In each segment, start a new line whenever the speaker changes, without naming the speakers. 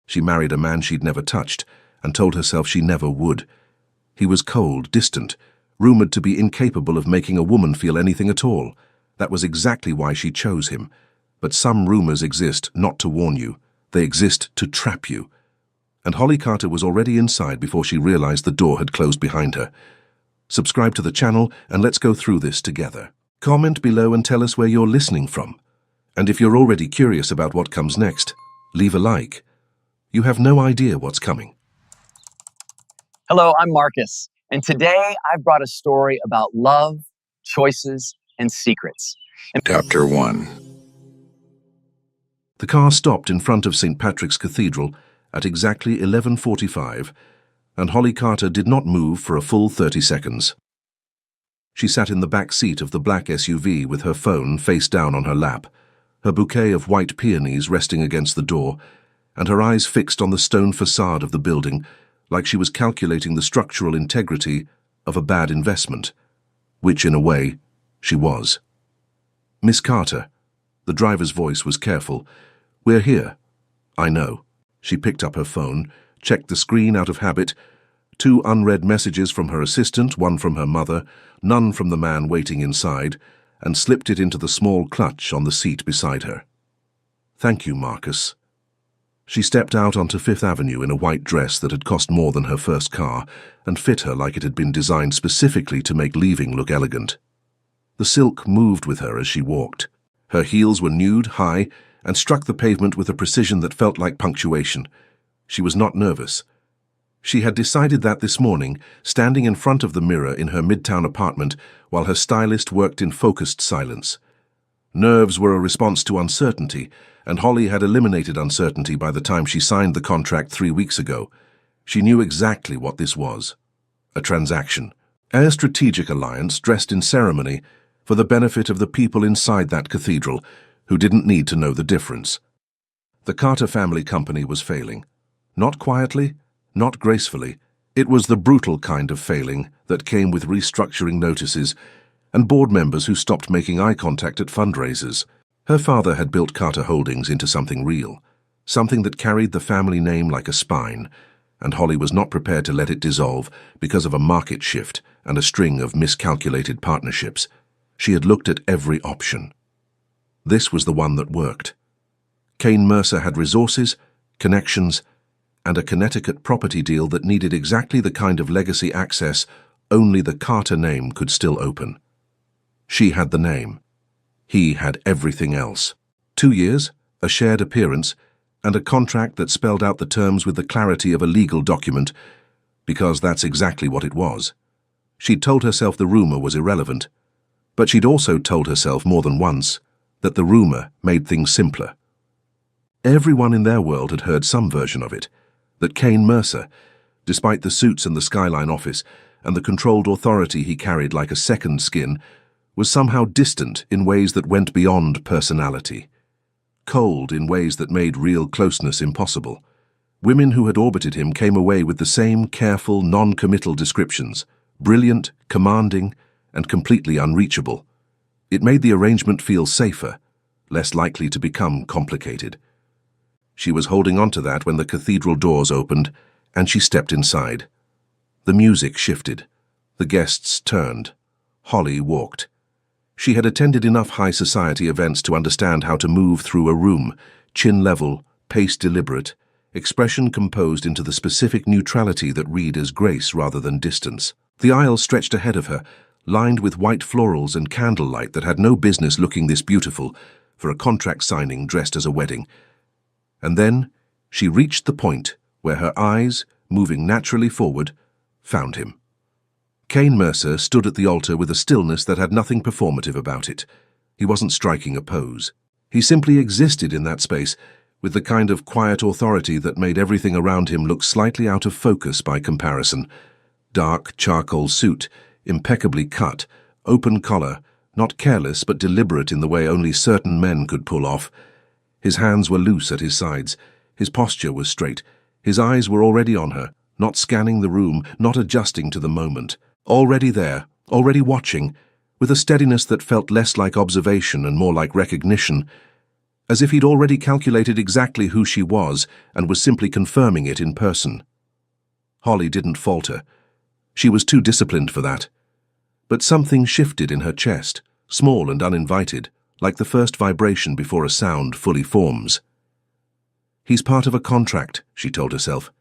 She married a man she'd never touched and told herself she never would. He was cold, distant, rumored to be incapable of making a woman feel anything at all. That was exactly why she chose him. But some rumors exist not to warn you. They exist to trap you. And Holly Carter was already inside before she realized the door had closed behind her. Subscribe to the channel and let's go through this together. Comment below and tell us where you're listening from. And if you're already curious about what comes next, leave a like. You have no idea what's coming.
Hello, I'm Marcus, and today I've brought a story about love, choices, and secrets.
Chapter 1.
The car stopped in front of St. Patrick's Cathedral at exactly 11:45, and Holly Carter did not move for a full 30 seconds. She sat in the back seat of the black SUV with her phone face down on her lap, her bouquet of white peonies resting against the door, and her eyes fixed on the stone facade of the building, like she was calculating the structural integrity of a bad investment, which, in a way, she was. "Miss Carter," the driver's voice was careful. "We're here." "I know." She picked up her phone, checked the screen out of habit. 2 unread messages from her assistant, 1 from her mother, none from the man waiting inside, and slipped it into the small clutch on the seat beside her. "Thank you, Marcus." She stepped out onto Fifth Avenue in a white dress that had cost more than her first car and fit her like it had been designed specifically to make leaving look elegant. The silk moved with her as she walked. Her heels were nude, high, and struck the pavement with a precision that felt like punctuation. She was not nervous. She had decided that this morning, standing in front of the mirror in her midtown apartment while her stylist worked in focused silence. Nerves were a response to uncertainty, and Holly had eliminated uncertainty by the time she signed the contract 3 weeks ago. She knew exactly what this was. A transaction. A strategic alliance dressed in ceremony for the benefit of the people inside that cathedral who didn't need to know the difference. The Carter family company was failing. Not quietly, not gracefully. It was the brutal kind of failing that came with restructuring notices and board members who stopped making eye contact at fundraisers. Her father had built Carter Holdings into something real, something that carried the family name like a spine, and Holly was not prepared to let it dissolve because of a market shift and a string of miscalculated partnerships. She had looked at every option. This was the one that worked. Kane Mercer had resources, connections, and a Connecticut property deal that needed exactly the kind of legacy access only the Carter name could still open. She had the name. He had everything else. 2 years, a shared appearance, and a contract that spelled out the terms with the clarity of a legal document, because that's exactly what it was. She'd told herself the rumor was irrelevant, but she'd also told herself more than once that the rumor made things simpler. Everyone in their world had heard some version of it, that Kane Mercer, despite the suits and the Skyline office and the controlled authority he carried like a second skin, was somehow distant in ways that went beyond personality. Cold in ways that made real closeness impossible. Women who had orbited him came away with the same careful, non-committal descriptions, brilliant, commanding, and completely unreachable. It made the arrangement feel safer, less likely to become complicated. She was holding on to that when the cathedral doors opened, and she stepped inside. The music shifted. The guests turned. Holly walked. She had attended enough high society events to understand how to move through a room, chin level, pace deliberate, expression composed into the specific neutrality that read as grace rather than distance. The aisle stretched ahead of her, lined with white florals and candlelight that had no business looking this beautiful for a contract signing dressed as a wedding. And then she reached the point where her eyes, moving naturally forward, found him. Kane Mercer stood at the altar with a stillness that had nothing performative about it. He wasn't striking a pose. He simply existed in that space, with the kind of quiet authority that made everything around him look slightly out of focus by comparison. Dark charcoal suit, impeccably cut, open collar, not careless but deliberate in the way only certain men could pull off. His hands were loose at his sides. His posture was straight. His eyes were already on her, not scanning the room, not adjusting to the moment. Already there, already watching, with a steadiness that felt less like observation and more like recognition. as if he'd already calculated exactly who she was and was simply confirming it in person. Holly didn't falter. She was too disciplined for that. But something shifted in her chest, small and uninvited, like the first vibration before a sound fully forms. "He's part of a contract," she told herself.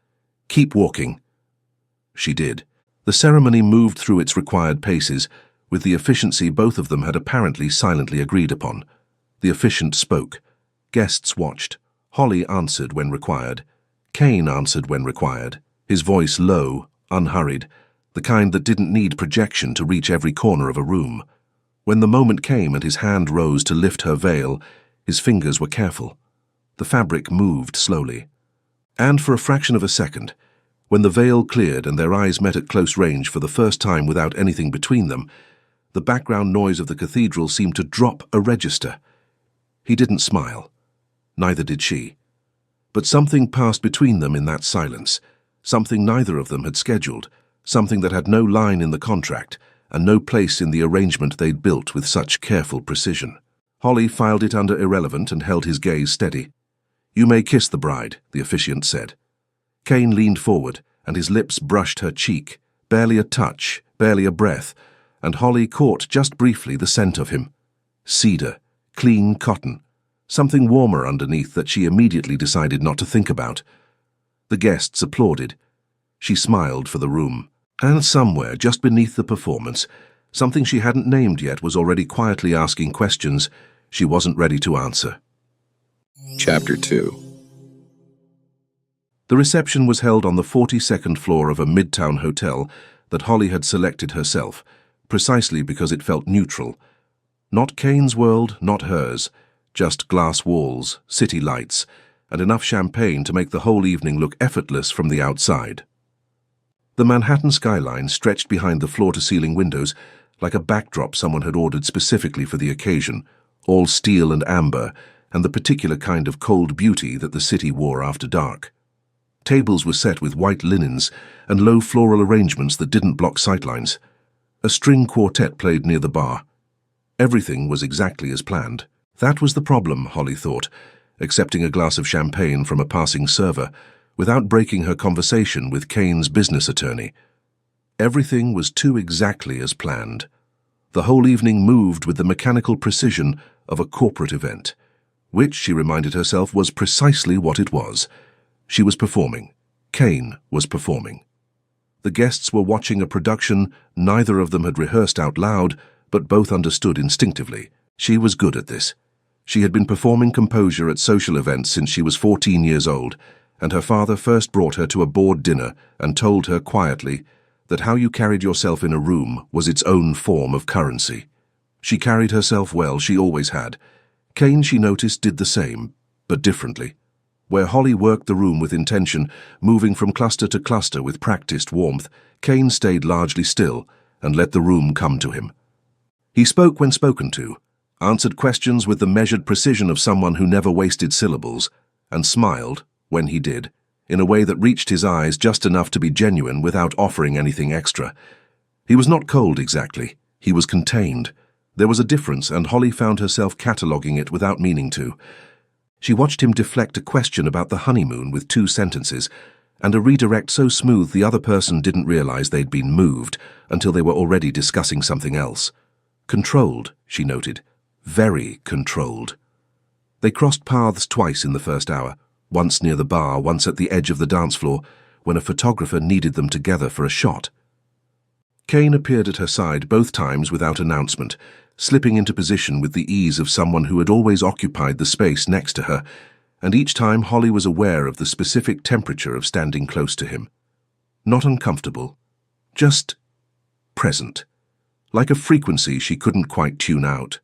"Keep walking." She did. The ceremony moved through its required paces, with the efficiency both of them had apparently silently agreed upon. The officiant spoke. Guests watched. Holly answered when required. Kane answered when required, his voice low, unhurried, the kind that didn't need projection to reach every corner of a room. When the moment came and his hand rose to lift her veil, his fingers were careful. The fabric moved slowly. And for a fraction of a second, when the veil cleared and their eyes met at close range for the first time without anything between them, the background noise of the cathedral seemed to drop a register. He didn't smile. Neither did she. But something passed between them in that silence, something neither of them had scheduled, something that had no line in the contract and no place in the arrangement they'd built with such careful precision. Holly filed it under irrelevant and held his gaze steady. "You may kiss the bride," the officiant said. Kane leaned forward, and his lips brushed her cheek, barely a touch, barely a breath, and Holly caught just briefly the scent of him. Cedar, clean cotton, something warmer underneath that she immediately decided not to think about. The guests applauded. She smiled for the room. And somewhere, just beneath the performance, something she hadn't named yet was already quietly asking questions she wasn't ready to answer.
Chapter 2.
The reception was held on the 42nd floor of a midtown hotel that Holly had selected herself, precisely because it felt neutral. Not Kane's world, not hers, just glass walls, city lights, and enough champagne to make the whole evening look effortless from the outside. The Manhattan skyline stretched behind the floor-to-ceiling windows like a backdrop someone had ordered specifically for the occasion, all steel and amber, and the particular kind of cold beauty that the city wore after dark. Tables were set with white linens and low floral arrangements that didn't block sightlines. A string quartet played near the bar. Everything was exactly as planned. That was the problem, Holly thought, accepting a glass of champagne from a passing server, without breaking her conversation with Kane's business attorney. Everything was too exactly as planned. The whole evening moved with the mechanical precision of a corporate event, which, she reminded herself, was precisely what it was. She was performing. Kane was performing. The guests were watching a production neither of them had rehearsed out loud, but both understood instinctively. She was good at this. She had been performing composure at social events since she was 14 years old, and her father first brought her to a board dinner and told her quietly that how you carried yourself in a room was its own form of currency. She carried herself well, she always had. Kane, she noticed, did the same, but differently. Where Holly worked the room with intention, moving from cluster to cluster with practiced warmth, Kane stayed largely still and let the room come to him. He spoke when spoken to, answered questions with the measured precision of someone who never wasted syllables, and smiled, when he did, in a way that reached his eyes just enough to be genuine without offering anything extra. He was not cold exactly. He was contained. There was a difference, and Holly found herself cataloguing it without meaning to. She watched him deflect a question about the honeymoon with 2 sentences, and a redirect so smooth the other person didn't realize they'd been moved until they were already discussing something else. Controlled, she noted. Very controlled. They crossed paths twice in the first hour, once near the bar, once at the edge of the dance floor, when a photographer needed them together for a shot. Kane appeared at her side both times without announcement, slipping into position with the ease of someone who had always occupied the space next to her, and each time Holly was aware of the specific temperature of standing close to him. Not uncomfortable, just present, like a frequency she couldn't quite tune out.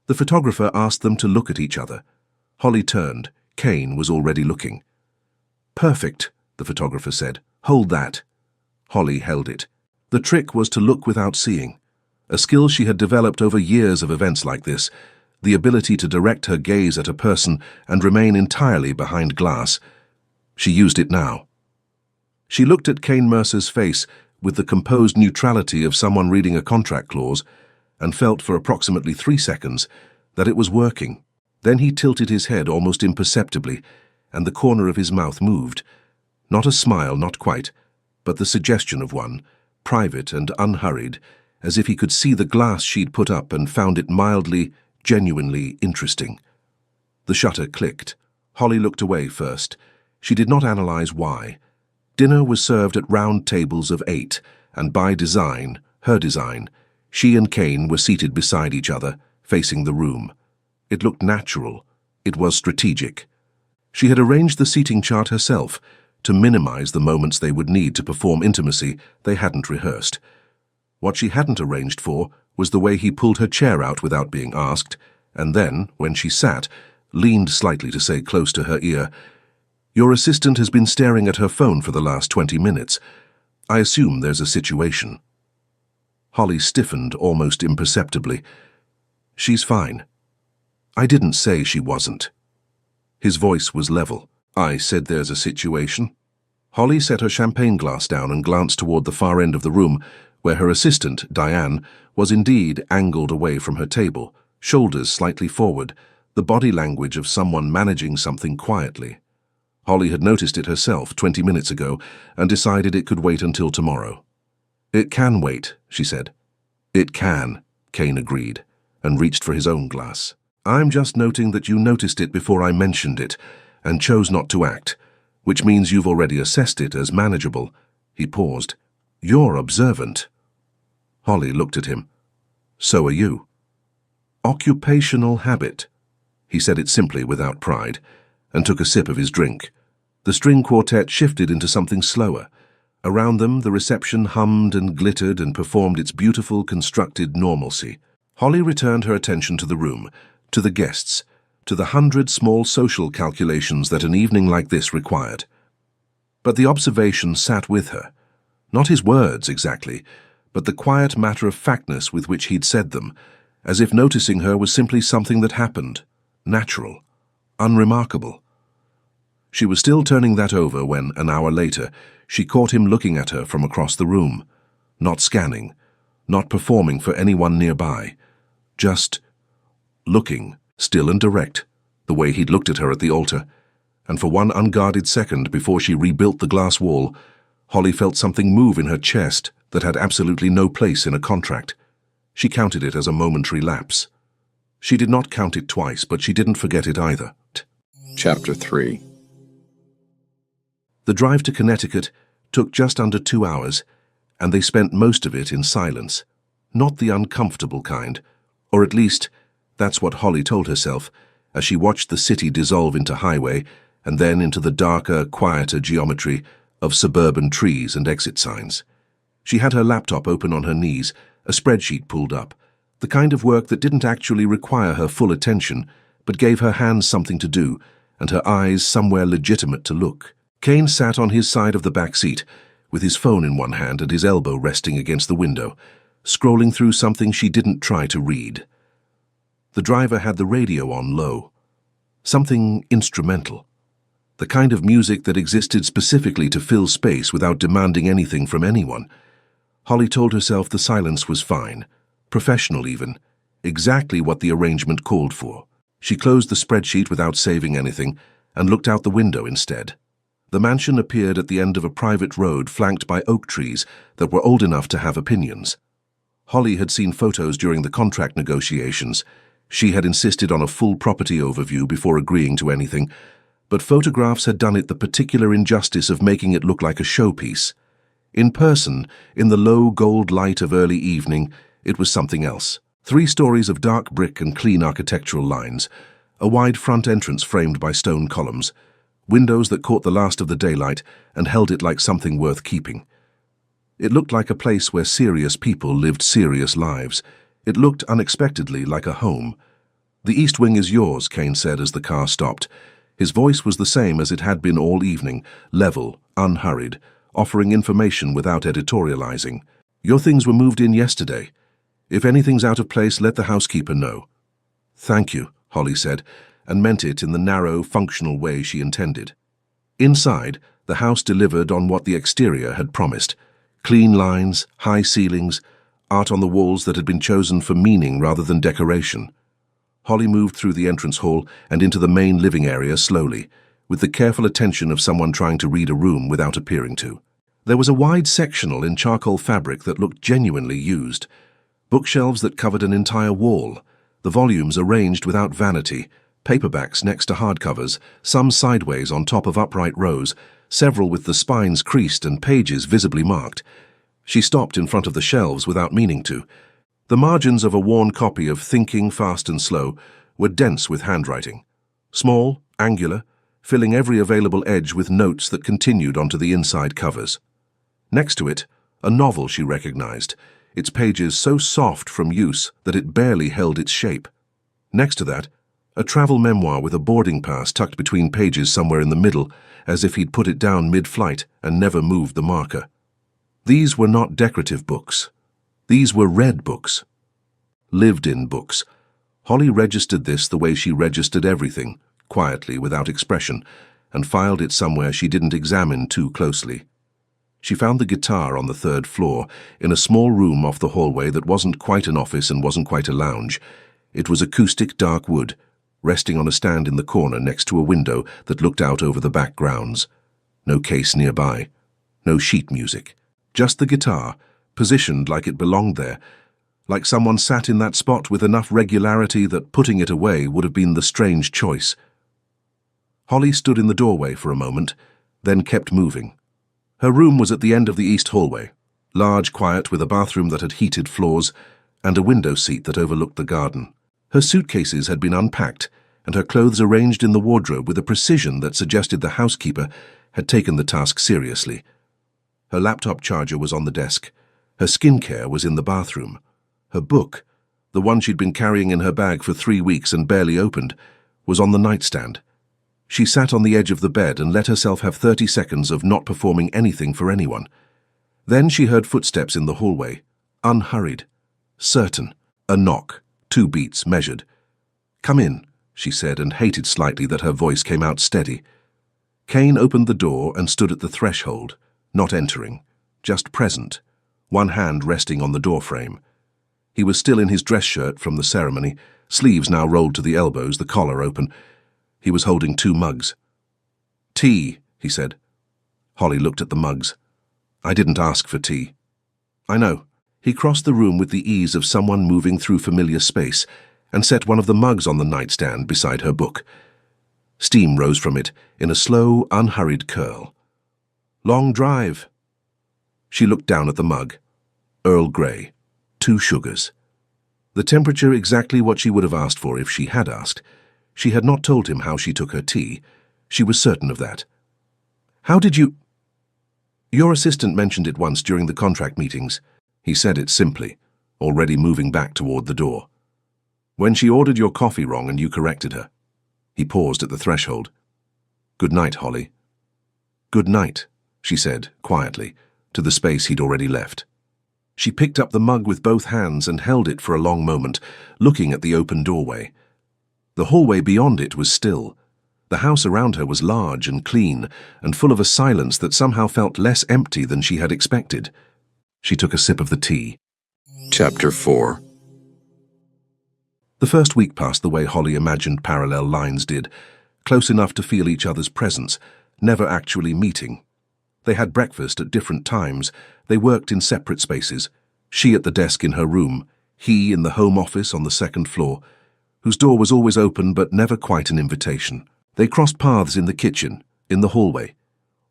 The photographer asked them to look at each other. Holly turned. Kane was already looking. "Perfect," the photographer said. "Hold that." Holly held it. The trick was to look without seeing, a skill she had developed over years of events like this, the ability to direct her gaze at a person and remain entirely behind glass. She used it now. She looked at Kane Mercer's face with the composed neutrality of someone reading a contract clause and felt for approximately 3 seconds that it was working. Then he tilted his head almost imperceptibly, and the corner of his mouth moved. Not a smile, not quite, but the suggestion of one, private and unhurried, as if he could see the glass she'd put up and found it mildly, genuinely interesting. The shutter clicked. Holly looked away first. She did not analyze why. Dinner was served at round tables of 8, and by design, her design, she and Kane were seated beside each other, facing the room. It looked natural. It was strategic. She had arranged the seating chart herself to minimize the moments they would need to perform intimacy they hadn't rehearsed. What she hadn't arranged for was the way he pulled her chair out without being asked, and then, when she sat, leaned slightly to say close to her ear, "Your assistant has been staring at her phone for the last 20 minutes. I assume there's a situation." Holly stiffened almost imperceptibly. "She's fine." "I didn't say she wasn't." His voice was level. "I said there's a situation." Holly set her champagne glass down and glanced toward the far end of the room, where her assistant, Diane, was indeed angled away from her table, shoulders slightly forward, the body language of someone managing something quietly. Holly had noticed it herself 20 minutes ago and decided it could wait until tomorrow. "It can wait," she said. "It can," Kane agreed, and reached for his own glass. "I'm just noting that you noticed it before I mentioned it, and chose not to act, which means you've already assessed it as manageable." He paused. "You're observant." Holly looked at him. "So are you." "Occupational habit." He said it simply without pride, and took a sip of his drink. The string quartet shifted into something slower. Around them, the reception hummed and glittered and performed its beautiful, constructed normalcy. Holly returned her attention to the room, to the guests, to the 100 small social calculations that an evening like this required. But the observation sat with her. Not his words, exactly, but the quiet matter-of-factness with which he'd said them, as if noticing her was simply something that happened, natural, unremarkable. She was still turning that over when, an hour later, she caught him looking at her from across the room, not scanning, not performing for anyone nearby, just looking, still and direct, the way he'd looked at her at the altar, and for one unguarded second before she rebuilt the glass wall, Holly felt something move in her chest that had absolutely no place in a contract. She counted it as a momentary lapse. She did not count it twice, but she didn't forget it either.
Chapter 3.
The drive to Connecticut took just under 2 hours, and they spent most of it in silence. Not the uncomfortable kind, or at least, that's what Holly told herself, as she watched the city dissolve into highway and then into the darker, quieter geometry of suburban trees and exit signs. She had her laptop open on her knees, a spreadsheet pulled up, the kind of work that didn't actually require her full attention, but gave her hands something to do and her eyes somewhere legitimate to look. Kane sat on his side of the back seat, with his phone in one hand and his elbow resting against the window, scrolling through something she didn't try to read. The driver had the radio on low. Something instrumental. The kind of music that existed specifically to fill space without demanding anything from anyone. Holly told herself the silence was fine, professional even, exactly what the arrangement called for. She closed the spreadsheet without saving anything and looked out the window instead. The mansion appeared at the end of a private road flanked by oak trees that were old enough to have opinions. Holly had seen photos during the contract negotiations. She had insisted on a full property overview before agreeing to anything, but photographs had done it the particular injustice of making it look like a showpiece. In person, in the low gold light of early evening, it was something else. 3 stories of dark brick and clean architectural lines, a wide front entrance framed by stone columns, windows that caught the last of the daylight and held it like something worth keeping. It looked like a place where serious people lived serious lives. It looked unexpectedly like a home. "The East Wing is yours," Kane said as the car stopped. His voice was the same as it had been all evening, level, unhurried, offering information without editorializing. "Your things were moved in yesterday. If anything's out of place, let the housekeeper know." "Thank you," Holly said, and meant it in the narrow, functional way she intended. Inside, the house delivered on what the exterior had promised. Clean lines, high ceilings, art on the walls that had been chosen for meaning rather than decoration. Holly moved through the entrance hall and into the main living area slowly, with the careful attention of someone trying to read a room without appearing to. There was a wide sectional in charcoal fabric that looked genuinely used. Bookshelves that covered an entire wall, the volumes arranged without vanity, paperbacks next to hardcovers, some sideways on top of upright rows, several with the spines creased and pages visibly marked. She stopped in front of the shelves without meaning to. The margins of a worn copy of Thinking Fast and Slow were dense with handwriting. Small, angular, filling every available edge with notes that continued onto the inside covers. Next to it, a novel she recognized, its pages so soft from use that it barely held its shape. Next to that, a travel memoir with a boarding pass tucked between pages somewhere in the middle, as if he'd put it down mid-flight and never moved the marker. These were not decorative books. These were read books. Lived-in books. Holly registered this the way she registered everything, quietly, without expression, and filed it somewhere she didn't examine too closely. She found the guitar on the 3rd floor, in a small room off the hallway that wasn't quite an office and wasn't quite a lounge. It was acoustic dark wood, resting on a stand in the corner next to a window that looked out over the back grounds. No case nearby. No sheet music. Just the guitar, positioned like it belonged there, like someone sat in that spot with enough regularity that putting it away would have been the strange choice. Holly stood in the doorway for a moment, then kept moving. Her room was at the end of the east hallway, large, quiet, with a bathroom that had heated floors and a window seat that overlooked the garden. Her suitcases had been unpacked and her clothes arranged in the wardrobe with a precision that suggested the housekeeper had taken the task seriously. Her laptop charger was on the desk. Her skincare was in the bathroom. Her book, the one she'd been carrying in her bag for 3 weeks and barely opened, was on the nightstand. She sat on the edge of the bed and let herself have 30 seconds of not performing anything for anyone. Then she heard footsteps in the hallway, unhurried, certain. A knock, 2 beats measured. "Come in," she said, and hated slightly that her voice came out steady. Kane opened the door and stood at the threshold, not entering, just present, one hand resting on the doorframe. He was still in his dress shirt from the ceremony, sleeves now rolled to the elbows, the collar open. He was holding 2 mugs. "Tea," he said. Holly looked at the mugs. "I didn't ask for tea." "I know." He crossed the room with the ease of someone moving through familiar space and set one of the mugs on the nightstand beside her book. Steam rose from it in a slow, unhurried curl. "Long drive." She looked down at the mug. Earl Grey. 2 sugars. The temperature exactly what she would have asked for if she had asked. She had not told him how she took her tea. She was certain of that. "How did you—" "Your assistant mentioned it once during the contract meetings." He said it simply, already moving back toward the door. "When she ordered your coffee wrong and you corrected her." He paused at the threshold. "Good night, Holly." "Good night," she said, quietly, to the space he'd already left. She picked up the mug with both hands and held it for a long moment, looking at the open doorway. The hallway beyond it was still. The house around her was large and clean, and full of a silence that somehow felt less empty than she had expected. She took a sip of the tea.
Chapter 4.
The first week passed the way Holly imagined parallel lines did, close enough to feel each other's presence, never actually meeting. They had breakfast at different times. They worked in separate spaces, she at the desk in her room, he in the home office on the 2nd floor, whose door was always open but never quite an invitation. They crossed paths in the kitchen, in the hallway,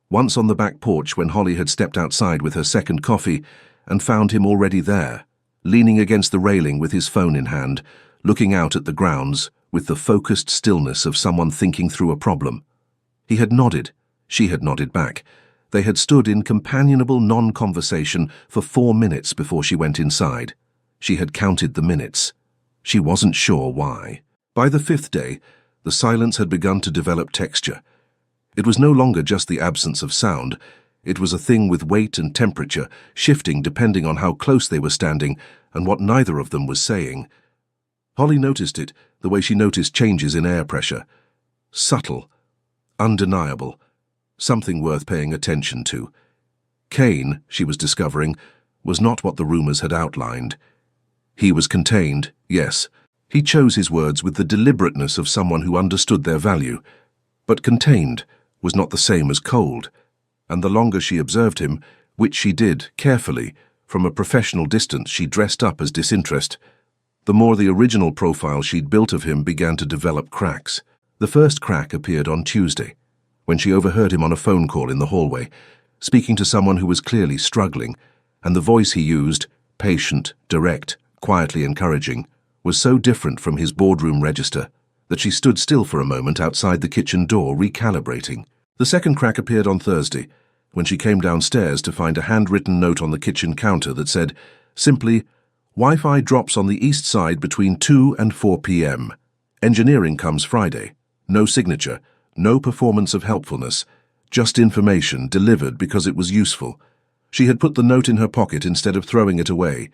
once on the back porch when Holly had stepped outside with her second coffee and found him already there, leaning against the railing with his phone in hand, looking out at the grounds with the focused stillness of someone thinking through a problem. He had nodded. She had nodded back. They had stood in companionable non-conversation for 4 minutes before she went inside. She had counted the minutes. She wasn't sure why. By the 5th day, the silence had begun to develop texture. It was no longer just the absence of sound. It was a thing with weight and temperature, shifting depending on how close they were standing and what neither of them was saying. Holly noticed it, the way she noticed changes in air pressure. Subtle, undeniable, something worth paying attention to. Kane, she was discovering, was not what the rumors had outlined. He was contained, yes, He chose his words with the deliberateness of someone who understood their value, but contained was not the same as cold, and the longer she observed him, which she did carefully, from a professional distance she dressed up as disinterest, the more the original profile she'd built of him began to develop cracks. The first crack appeared on Tuesday, when she overheard him on a phone call in the hallway, speaking to someone who was clearly struggling, and the voice he used, patient, direct, quietly encouraging, was so different from his boardroom register that she stood still for a moment outside the kitchen door, recalibrating. The second crack appeared on Thursday, when she came downstairs to find a handwritten note on the kitchen counter that said, simply, Wi-Fi drops on the east side between 2 and 4 p.m. Engineering comes Friday. No signature, no performance of helpfulness, just information delivered because it was useful. She had put the note in her pocket instead of throwing it away.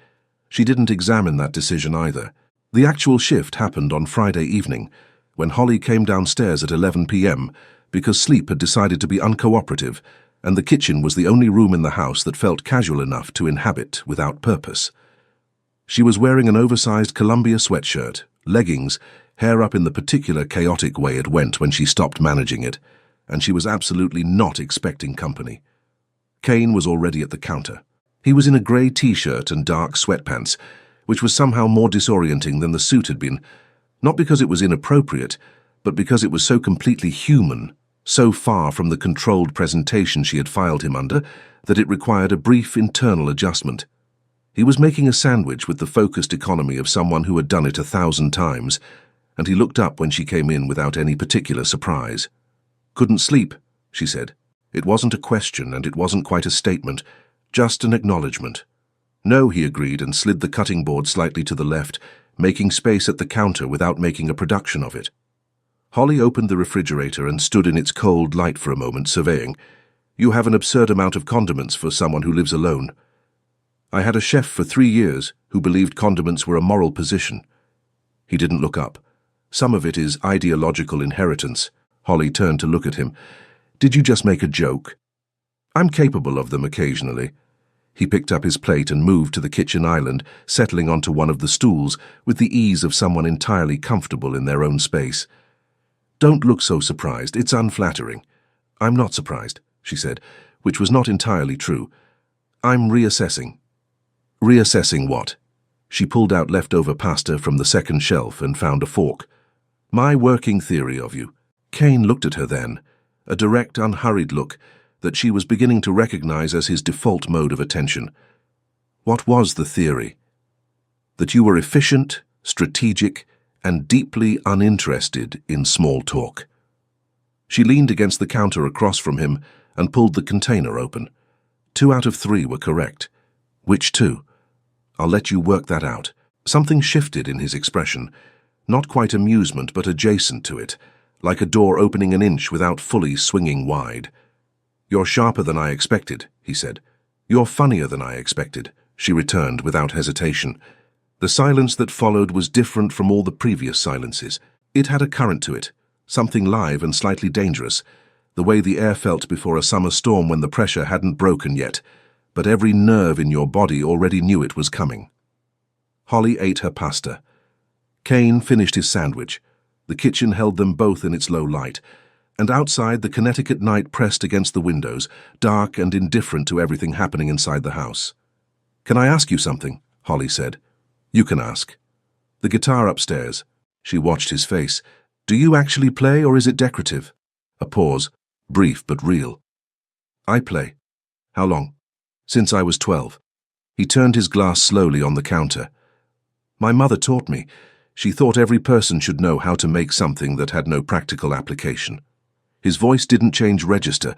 She didn't examine that decision either. The actual shift happened on Friday evening, when Holly came downstairs at 11 p.m. because sleep had decided to be uncooperative, and the kitchen was the only room in the house that felt casual enough to inhabit without purpose. She was wearing an oversized Columbia sweatshirt, leggings, hair up in the particular chaotic way it went when she stopped managing it, and she was absolutely not expecting company. Kane was already at the counter. He was in a grey t-shirt and dark sweatpants, which was somehow more disorienting than the suit had been, not because it was inappropriate, but because it was so completely human, so far from the controlled presentation she had filed him under, that it required a brief internal adjustment. He was making a sandwich with the focused economy of someone who had done it 1,000 times, and he looked up when she came in without any particular surprise. "Couldn't sleep," she said. It wasn't a question and it wasn't quite a statement, just an acknowledgement. "No," he agreed and slid the cutting board slightly to the left, making space at the counter without making a production of it. Holly opened the refrigerator and stood in its cold light for a moment, surveying. "You have an absurd amount of condiments for someone who lives alone." "I had a chef for 3 years who believed condiments were a moral position." He didn't look up. "Some of it is ideological inheritance." Holly turned to look at him. "Did you just make a joke?" "I'm capable of them occasionally." He picked up his plate and moved to the kitchen island, settling onto one of the stools with the ease of someone entirely comfortable in their own space. "Don't look so surprised. It's unflattering." "I'm not surprised," she said, which was not entirely true. "I'm reassessing." "Reassessing what?" She pulled out leftover pasta from the second shelf and found a fork. "My working theory of you." Kane looked at her then, a direct, unhurried look that she was beginning to recognize as his default mode of attention. What was the theory? That you were efficient, strategic, and deeply uninterested in small talk. She leaned against the counter across from him and pulled the container open. 2 out of 3 were correct. "Which 2? "I'll let you work that out." Something shifted in his expression, not quite amusement but adjacent to it, like a door opening an inch without fully swinging wide. "You're sharper than I expected," he said. "You're funnier than I expected," she returned without hesitation. The silence that followed was different from all the previous silences. It had a current to it, something live and slightly dangerous, the way the air felt before a summer storm when the pressure hadn't broken yet, but every nerve in your body already knew it was coming. Holly ate her pasta. Kane finished his sandwich. The kitchen held them both in its low light, and outside the Connecticut night pressed against the windows, dark and indifferent to everything happening inside the house. "Can I ask you something?" Holly said. "You can ask." "The guitar upstairs." She watched his face. "Do you actually play or is it decorative?" A pause, brief but real. "I play." "How long?" "Since I was 12. He turned his glass slowly on the counter. "My mother taught me. She thought every person should know how to make something that had no practical application." His voice didn't change register,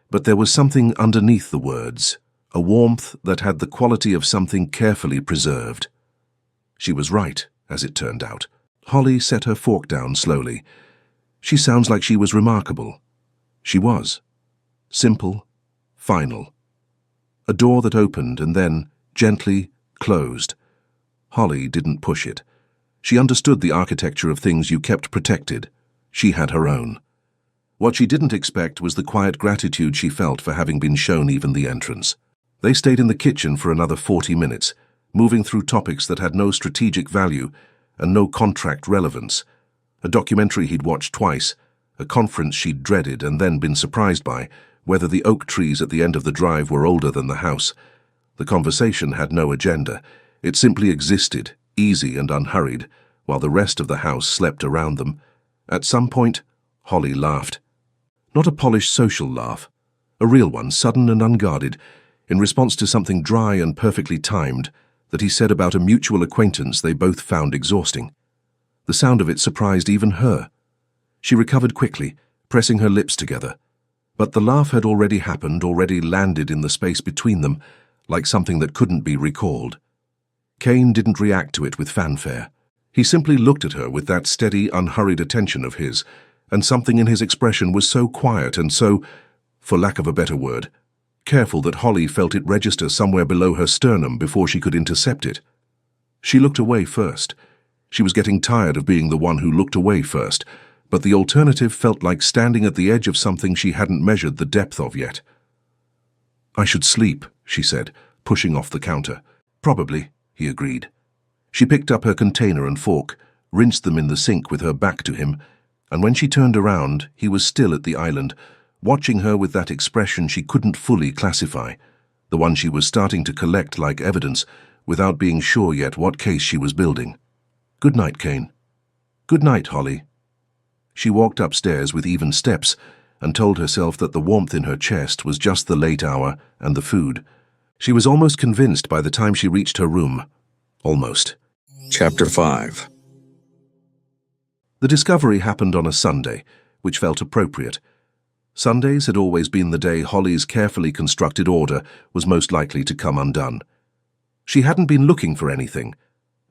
but there was something underneath the words, a warmth that had the quality of something carefully preserved. She was right, as it turned out. Holly set her fork down slowly. "She sounds like she was remarkable." She was. Simple, final. A door that opened and then, gently, closed. Holly didn't push it. She understood the architecture of things you kept protected. She had her own. What she didn't expect was the quiet gratitude she felt for having been shown even the entrance. They stayed in the kitchen for another 40 minutes, moving through topics that had no strategic value, and no contract relevance. A documentary he'd watched twice, a conference she'd dreaded and then been surprised by, whether the oak trees at the end of the drive were older than the house. The conversation had no agenda. It simply existed, easy and unhurried, while the rest of the house slept around them. At some point, Holly laughed. Not a polished social laugh, a real one, sudden and unguarded, in response to something dry and perfectly timed that he said about a mutual acquaintance they both found exhausting. The sound of it surprised even her. She recovered quickly, pressing her lips together. But the laugh had already happened, already landed in the space between them, like something that couldn't be recalled. Kane didn't react to it with fanfare. He simply looked at her with that steady, unhurried attention of his, and something in his expression was so quiet and so, for lack of a better word, careful that Holly felt it register somewhere below her sternum before she could intercept it. She looked away first. She was getting tired of being the one who looked away first, but the alternative felt like standing at the edge of something she hadn't measured the depth of yet. "I should sleep," she said, pushing off the counter. "Probably," he agreed. She picked up her container and fork, rinsed them in the sink with her back to him, and when she turned around, he was still at the island, watching her with that expression she couldn't fully classify, the one she was starting to collect like evidence, without being sure yet what case she was building. "Good night, Kane." "Good night, Holly." She walked upstairs with even steps and told herself that the warmth in her chest was just the late hour and the food. She was almost convinced by the time she reached her room. Almost.
Chapter 5.
The discovery happened on a Sunday, which felt appropriate. Sundays had always been the day Holly's carefully constructed order was most likely to come undone. She hadn't been looking for anything.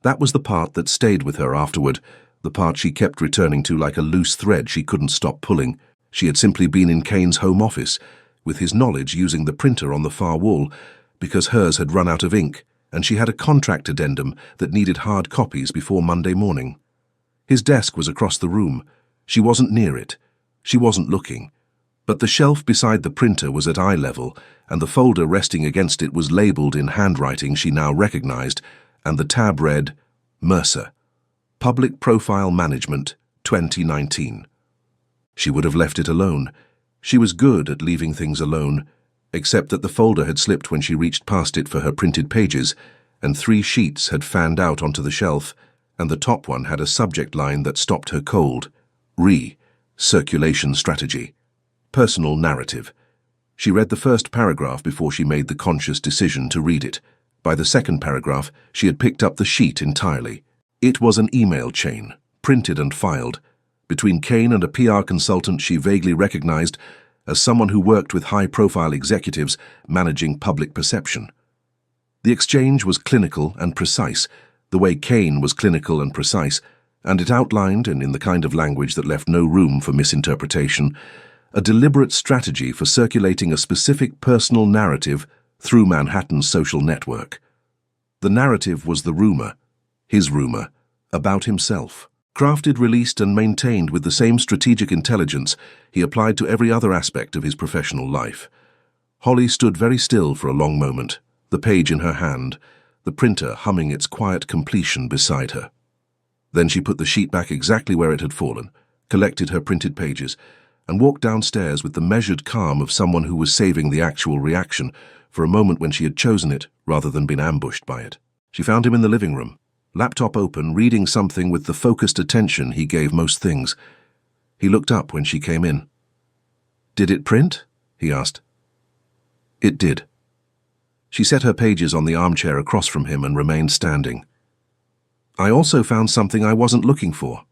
That was the part that stayed with her afterward, the part she kept returning to like a loose thread she couldn't stop pulling. She had simply been in Kane's home office, with his knowledge using the printer on the far wall, because hers had run out of ink, and she had a contract addendum that needed hard copies before Monday morning. His desk was across the room. She wasn't near it. She wasn't looking. But the shelf beside the printer was at eye level, and the folder resting against it was labeled in handwriting she now recognized, and the tab read, Mercer, Public Profile Management, 2019. She would have left it alone. She was good at leaving things alone, except that the folder had slipped when she reached past it for her printed pages, and 3 sheets had fanned out onto the shelf, and the top one had a subject line that stopped her cold. Circulation Strategy. Personal Narrative. She read the first paragraph before she made the conscious decision to read it. By the second paragraph, she had picked up the sheet entirely. It was an email chain, printed and filed, between Kane and a PR consultant she vaguely recognized as someone who worked with high-profile executives managing public perception. The exchange was clinical and precise, the way Kane was clinical and precise, and it outlined, and in the kind of language that left no room for misinterpretation, a deliberate strategy for circulating a specific personal narrative through Manhattan's social network. The narrative was the rumor, his rumor, about himself. Crafted, released, and maintained with the same strategic intelligence he applied to every other aspect of his professional life. Holly stood very still for a long moment, the page in her hand, the printer humming its quiet completion beside her. Then she put the sheet back exactly where it had fallen, collected her printed pages, and walked downstairs with the measured calm of someone who was saving the actual reaction for a moment when she had chosen it rather than been ambushed by it. She found him in the living room, laptop open, reading something with the focused attention he gave most things. He looked up when she came in. "Did it print?" he asked. It did. She set her pages on the armchair across from him and remained standing. "I also found something I wasn't looking for."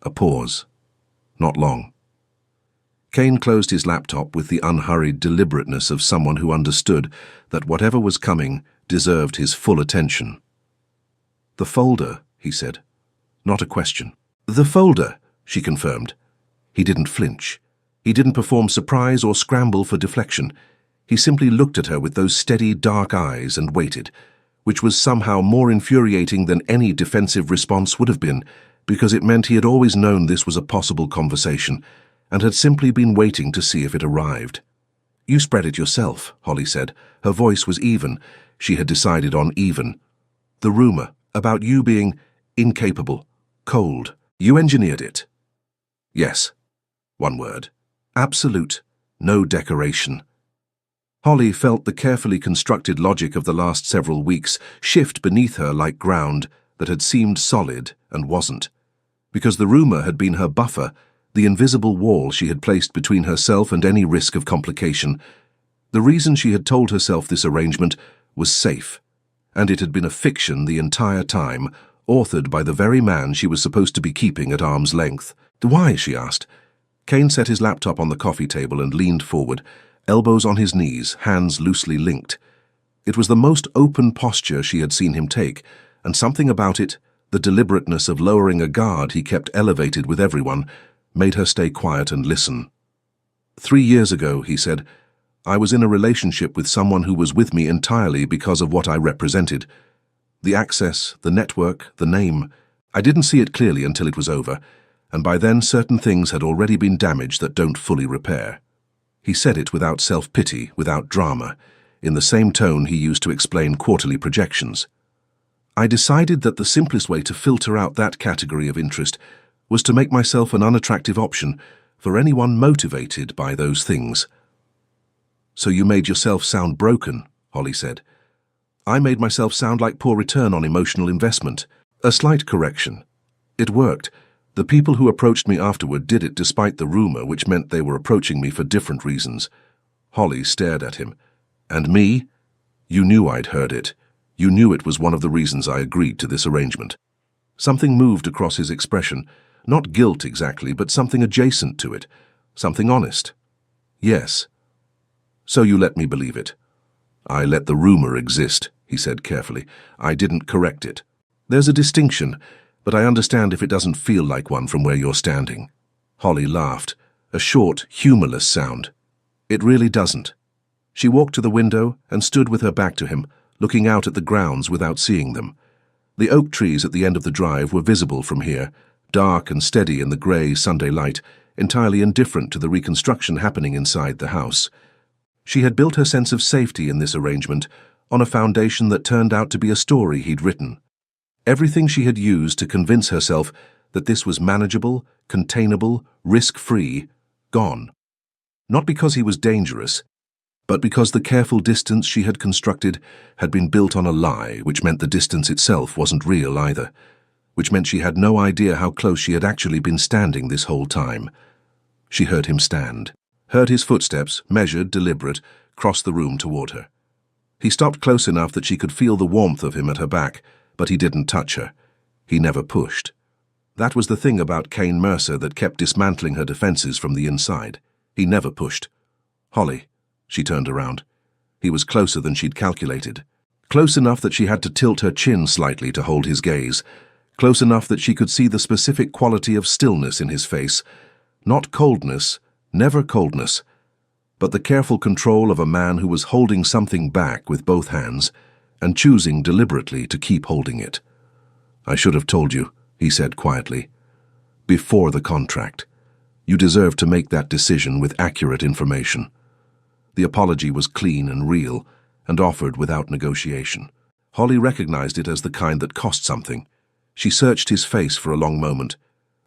A pause. Not long. Kane closed his laptop with the unhurried deliberateness of someone who understood that whatever was coming deserved his full attention. "The folder," he said. Not a question. "The folder," she confirmed. He didn't flinch. He didn't perform surprise or scramble for deflection. He simply looked at her with those steady, dark eyes and waited, which was somehow more infuriating than any defensive response would have been, because it meant he had always known this was a possible conversation, and had simply been waiting to see if it arrived. "You spread it yourself," Holly said. Her voice was even. She had decided on even. "The rumor about you being..." Incapable. Cold. You engineered it. Yes. One word. Absolute. No decoration. Holly felt the carefully constructed logic of the last several weeks shift beneath her like ground that had seemed solid and wasn't. Because the rumor had been her buffer, the invisible wall she had placed between herself and any risk of complication. The reason she had told herself this arrangement was safe, and it had been a fiction the entire time, authored by the very man she was supposed to be keeping at arm's length. Why? She asked. Kane set his laptop on the coffee table and leaned forward, elbows on his knees, hands loosely linked. It was the most open posture she had seen him take, and something about it, the deliberateness of lowering a guard he kept elevated with everyone, made her stay quiet and listen. 3 years ago, he said, I was in a relationship with someone who was with me entirely because of what I represented. The access, the network, the name. I didn't see it clearly until it was over, and by then certain things had already been damaged that don't fully repair. He said it without self-pity, without drama, in the same tone he used to explain quarterly projections. I decided that the simplest way to filter out that category of interest was to make myself an unattractive option for anyone motivated by those things. So you made yourself sound broken, Holly said. I made myself sound like poor return on emotional investment. A slight correction. It worked. The people who approached me afterward did it despite the rumor, which meant they were approaching me for different reasons. Holly stared at him. And me? You knew I'd heard it. You knew it was one of the reasons I agreed to this arrangement. Something moved across his expression. Not guilt exactly, but something adjacent to it. Something honest. Yes. So you let me believe it. I let the rumor exist, he said carefully. I didn't correct it. There's a distinction, but I understand if it doesn't feel like one from where you're standing. Holly laughed, a short, humorless sound. It really doesn't. She walked to the window and stood with her back to him, looking out at the grounds without seeing them. The oak trees at the end of the drive were visible from here, dark and steady in the grey Sunday light, entirely indifferent to the reconstruction happening inside the house. She had built her sense of safety in this arrangement on a foundation that turned out to be a story he'd written. Everything she had used to convince herself that this was manageable, containable, risk-free, gone. Not because he was dangerous, but because the careful distance she had constructed had been built on a lie, which meant the distance itself wasn't real either, which meant she had no idea how close she had actually been standing this whole time. She heard him stand, heard his footsteps, measured, deliberate, cross the room toward her. He stopped close enough that she could feel the warmth of him at her back, but he didn't touch her. He never pushed. That was the thing about Kane Mercer that kept dismantling her defenses from the inside. He never pushed. Holly. She turned around. He was closer than she'd calculated. Close enough that she had to tilt her chin slightly to hold his gaze. Close enough that she could see the specific quality of stillness in his face. Not coldness, never coldness, but the careful control of a man who was holding something back with both hands and choosing deliberately to keep holding it. I should have told you, he said quietly. Before the contract. You deserve to make that decision with accurate information. The apology was clean and real, and offered without negotiation. Holly recognized it as the kind that cost something. She searched his face for a long moment.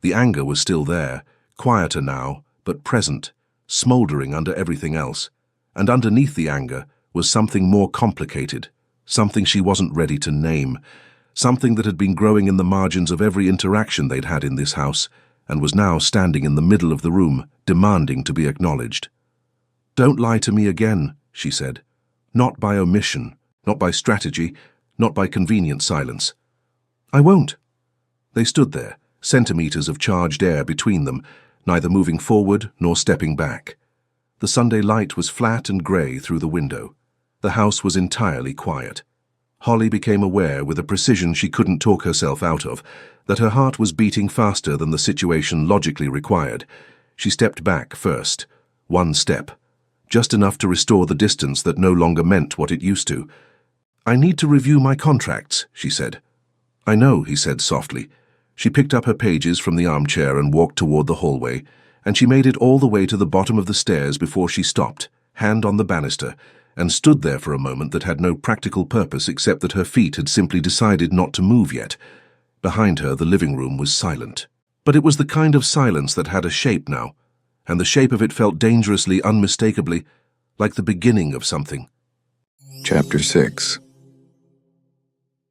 The anger was still there, quieter now, but present, smoldering under everything else. And underneath the anger was something more complicated, something she wasn't ready to name, something that had been growing in the margins of every interaction they'd had in this house, and was now standing in the middle of the room, demanding to be acknowledged. Don't lie to me again, she said. Not by omission, not by strategy, not by convenient silence. I won't. They stood there, centimeters of charged air between them, neither moving forward nor stepping back. The Sunday light was flat and grey through the window. The house was entirely quiet. Holly became aware, with a precision she couldn't talk herself out of, that her heart was beating faster than the situation logically required. She stepped back first, one step, just enough to restore the distance that no longer meant what it used to. I need to review my contracts, she said. I know, he said softly. She picked up her pages from the armchair and walked toward the hallway, and she made it all the way to the bottom of the stairs before she stopped, hand on the banister, and stood there for a moment that had no practical purpose except that her feet had simply decided not to move yet. Behind her, the living room was silent. But it was the kind of silence that had a shape now, and the shape of it felt dangerously, unmistakably, like the beginning of something.
Chapter 6.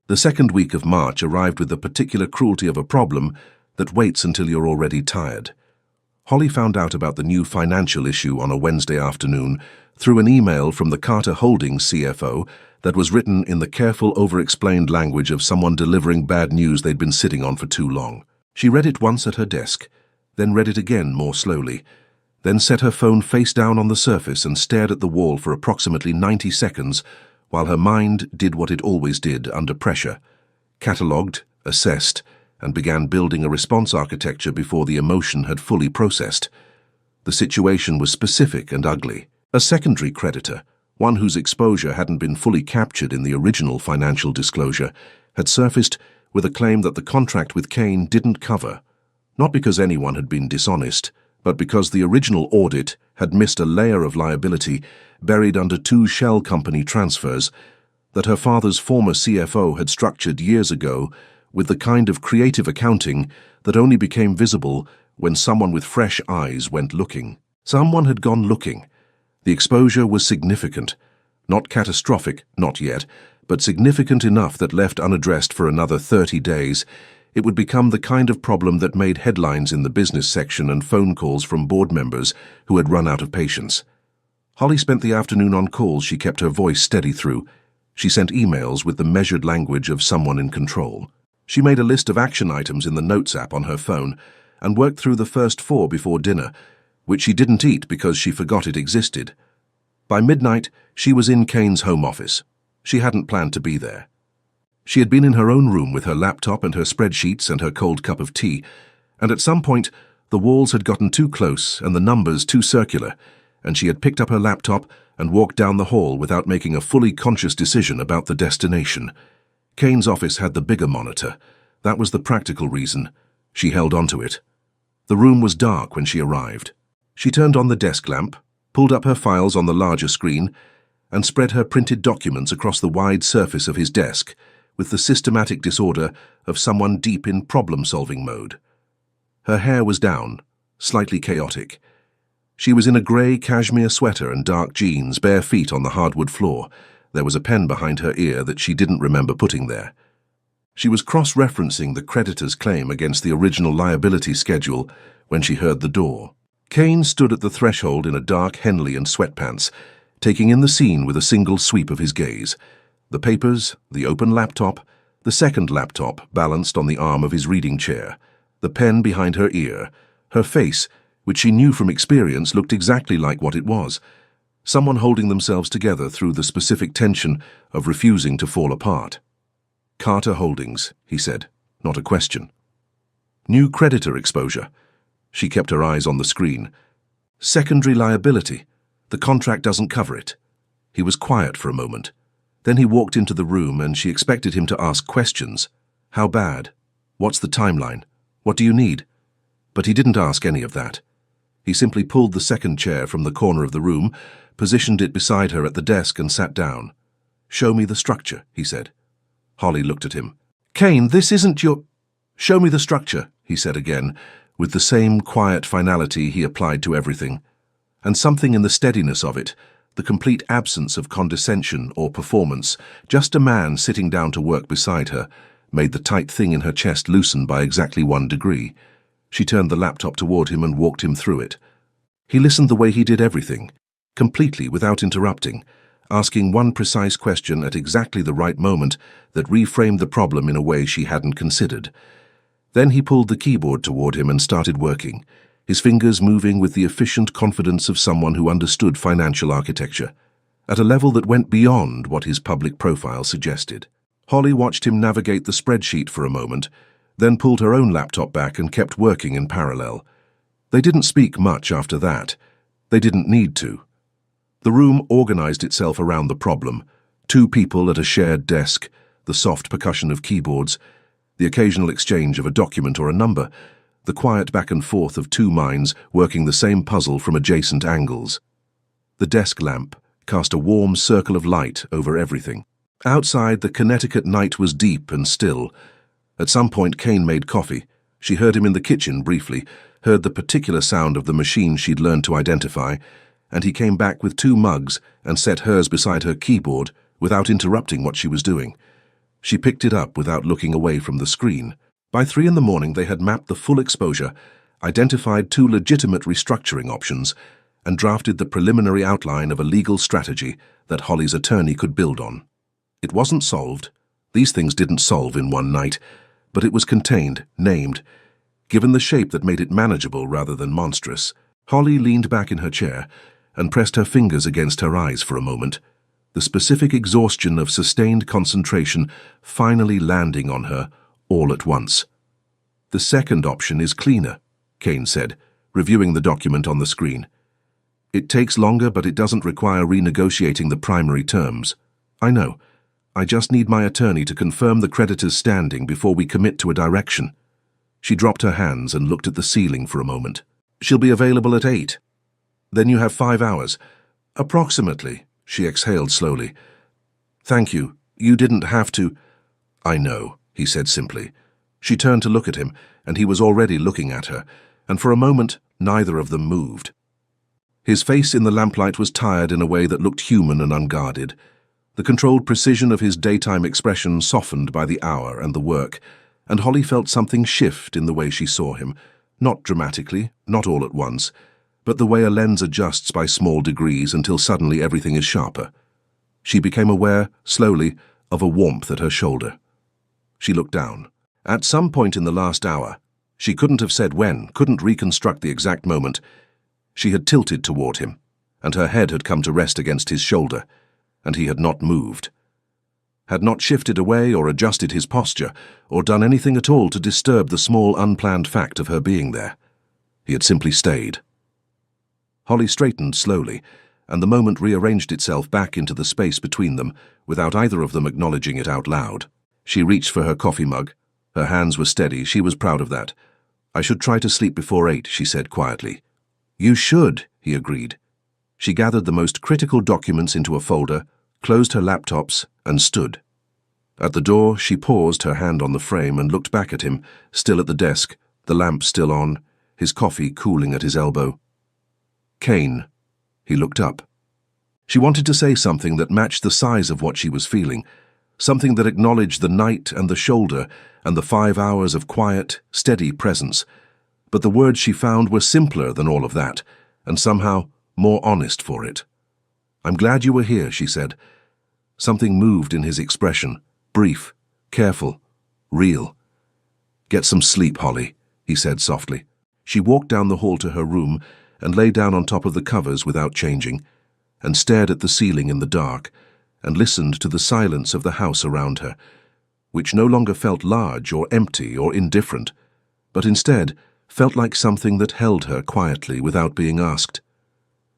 The second week of March arrived with the particular cruelty of a problem that waits until you're already tired. Holly found out about the new financial issue on a Wednesday afternoon through an email from the Carter Holdings CFO that was written in the careful, over-explained language of someone delivering bad news they'd been sitting on for too long. She read it once at her desk, then read it again more slowly, then set her phone face down on the surface and stared at the wall for approximately 90 seconds while her mind did what it always did under pressure, catalogued, assessed, and began building a response architecture before the emotion had fully processed. The situation was specific and ugly. A secondary creditor, one whose exposure hadn't been fully captured in the original financial disclosure, had surfaced with a claim that the contract with Kane didn't cover, not because anyone had been dishonest, but because the original audit had missed a layer of liability buried under 2 shell company transfers that her father's former CFO had structured years ago with the kind of creative accounting that only became visible when someone with fresh eyes went looking. Someone had gone looking. The exposure was significant, not catastrophic, not yet, but significant enough that left unaddressed for another 30 days, it would become the kind of problem that made headlines in the business section and phone calls from board members who had run out of patience. Holly spent the afternoon on calls she kept her voice steady through. She sent emails with the measured language of someone in control. She made a list of action items in the Notes app on her phone and worked through the first 4 before dinner, which she didn't eat because she forgot it existed. By midnight, she was in Kane's home office. She hadn't planned to be there. She had been in her own room with her laptop and her spreadsheets and her cold cup of tea, and at some point, the walls had gotten too close and the numbers too circular, and she had picked up her laptop and walked down the hall without making a fully conscious decision about the destination. Kane's office had the bigger monitor. That was the practical reason. She held onto it. The room was dark when she arrived. She turned on the desk lamp, pulled up her files on the larger screen, and spread her printed documents across the wide surface of his desk with the systematic disorder of someone deep in problem-solving mode. Her hair was down, slightly chaotic. She was in a grey cashmere sweater and dark jeans, bare feet on the hardwood floor. There was a pen behind her ear that she didn't remember putting there. She was cross-referencing the creditor's claim against the original liability schedule when she heard the door. Kane stood at the threshold in a dark Henley and sweatpants, taking in the scene with a single sweep of his gaze. The papers, the open laptop, the second laptop balanced on the arm of his reading chair, the pen behind her ear, her face, which she knew from experience looked exactly like what it was, someone holding themselves together through the specific tension of refusing to fall apart. Carter Holdings, he said, not a question. New creditor exposure. She kept her eyes on the screen. Secondary liability. The contract doesn't cover it. He was quiet for a moment. Then he walked into the room and she expected him to ask questions. How bad? What's the timeline? What do you need? But he didn't ask any of that. He simply pulled the second chair from the corner of the room, positioned it beside her at the desk and sat down. Show me the structure, he said. Holly looked at him. Kane, this isn't your... Show me the structure, he said again, with the same quiet finality he applied to everything. And something in the steadiness of it, the complete absence of condescension or performance, just a man sitting down to work beside her, made the tight thing in her chest loosen by exactly 1 degree. She turned the laptop toward him and walked him through it. He listened the way he did everything, completely without interrupting, asking one precise question at exactly the right moment that reframed the problem in a way she hadn't considered. Then he pulled the keyboard toward him and started working, his fingers moving with the efficient confidence of someone who understood financial architecture, at a level that went beyond what his public profile suggested. Holly watched him navigate the spreadsheet for a moment, then pulled her own laptop back and kept working in parallel. They didn't speak much after that. They didn't need to. The room organized itself around the problem. 2 people at a shared desk, the soft percussion of keyboards, the occasional exchange of a document or a number, the quiet back and forth of 2 minds working the same puzzle from adjacent angles. The desk lamp cast a warm circle of light over everything. Outside, the Connecticut night was deep and still. At some point, Kane made coffee. She heard him in the kitchen briefly, heard the particular sound of the machine she'd learned to identify, and he came back with 2 mugs and set hers beside her keyboard without interrupting what she was doing. She picked it up without looking away from the screen. By 3 in the morning, they had mapped the full exposure, identified 2 legitimate restructuring options, and drafted the preliminary outline of a legal strategy that Holly's attorney could build on. It wasn't solved. These things didn't solve in one night, but it was contained, named, given the shape that made it manageable rather than monstrous. Holly leaned back in her chair and pressed her fingers against her eyes for a moment, the specific exhaustion of sustained concentration finally landing on her all at once. "The second option is cleaner," Kane said, reviewing the document on the screen. "It takes longer, but it doesn't require renegotiating the primary terms. I know. I just need my attorney to confirm the creditor's standing before we commit to a direction." She dropped her hands and looked at the ceiling for a moment. "She'll be available at 8. Then you have 5 hours. Approximately," she exhaled slowly. "Thank you. You didn't have to—" "I know," he said simply. She turned to look at him, and he was already looking at her, and for a moment neither of them moved. His face in the lamplight was tired in a way that looked human and unguarded. The controlled precision of his daytime expression softened by the hour and the work, and Holly felt something shift in the way she saw him, not dramatically, not all at once, but the way a lens adjusts by small degrees until suddenly everything is sharper. She became aware, slowly, of a warmth at her shoulder. She looked down. At some point in the last hour, she couldn't have said when, couldn't reconstruct the exact moment, she had tilted toward him, and her head had come to rest against his shoulder, and he had not moved. Had not shifted away or adjusted his posture, or done anything at all to disturb the small unplanned fact of her being there. He had simply stayed. Holly straightened slowly, and the moment rearranged itself back into the space between them, without either of them acknowledging it out loud. She reached for her coffee mug. Her hands were steady. She was proud of that. "I should try to sleep before 8, she said quietly. "You should," he agreed. She gathered the most critical documents into a folder, closed her laptops, and stood. At the door, she paused, her hand on the frame, and looked back at him, still at the desk, the lamp still on, his coffee cooling at his elbow. "Kane." He looked up. She wanted to say something that matched the size of what she was feeling, something that acknowledged the night and the shoulder and the 5 hours of quiet, steady presence, but the words she found were simpler than all of that, and somehow more honest for it. "I'm glad you were here," she said. Something moved in his expression, brief, careful, real. "Get some sleep, Holly," he said softly. She walked down the hall to her room and lay down on top of the covers without changing, and stared at the ceiling in the dark, and listened to the silence of the house around her, which no longer felt large or empty or indifferent, but instead felt like something that held her quietly without being asked.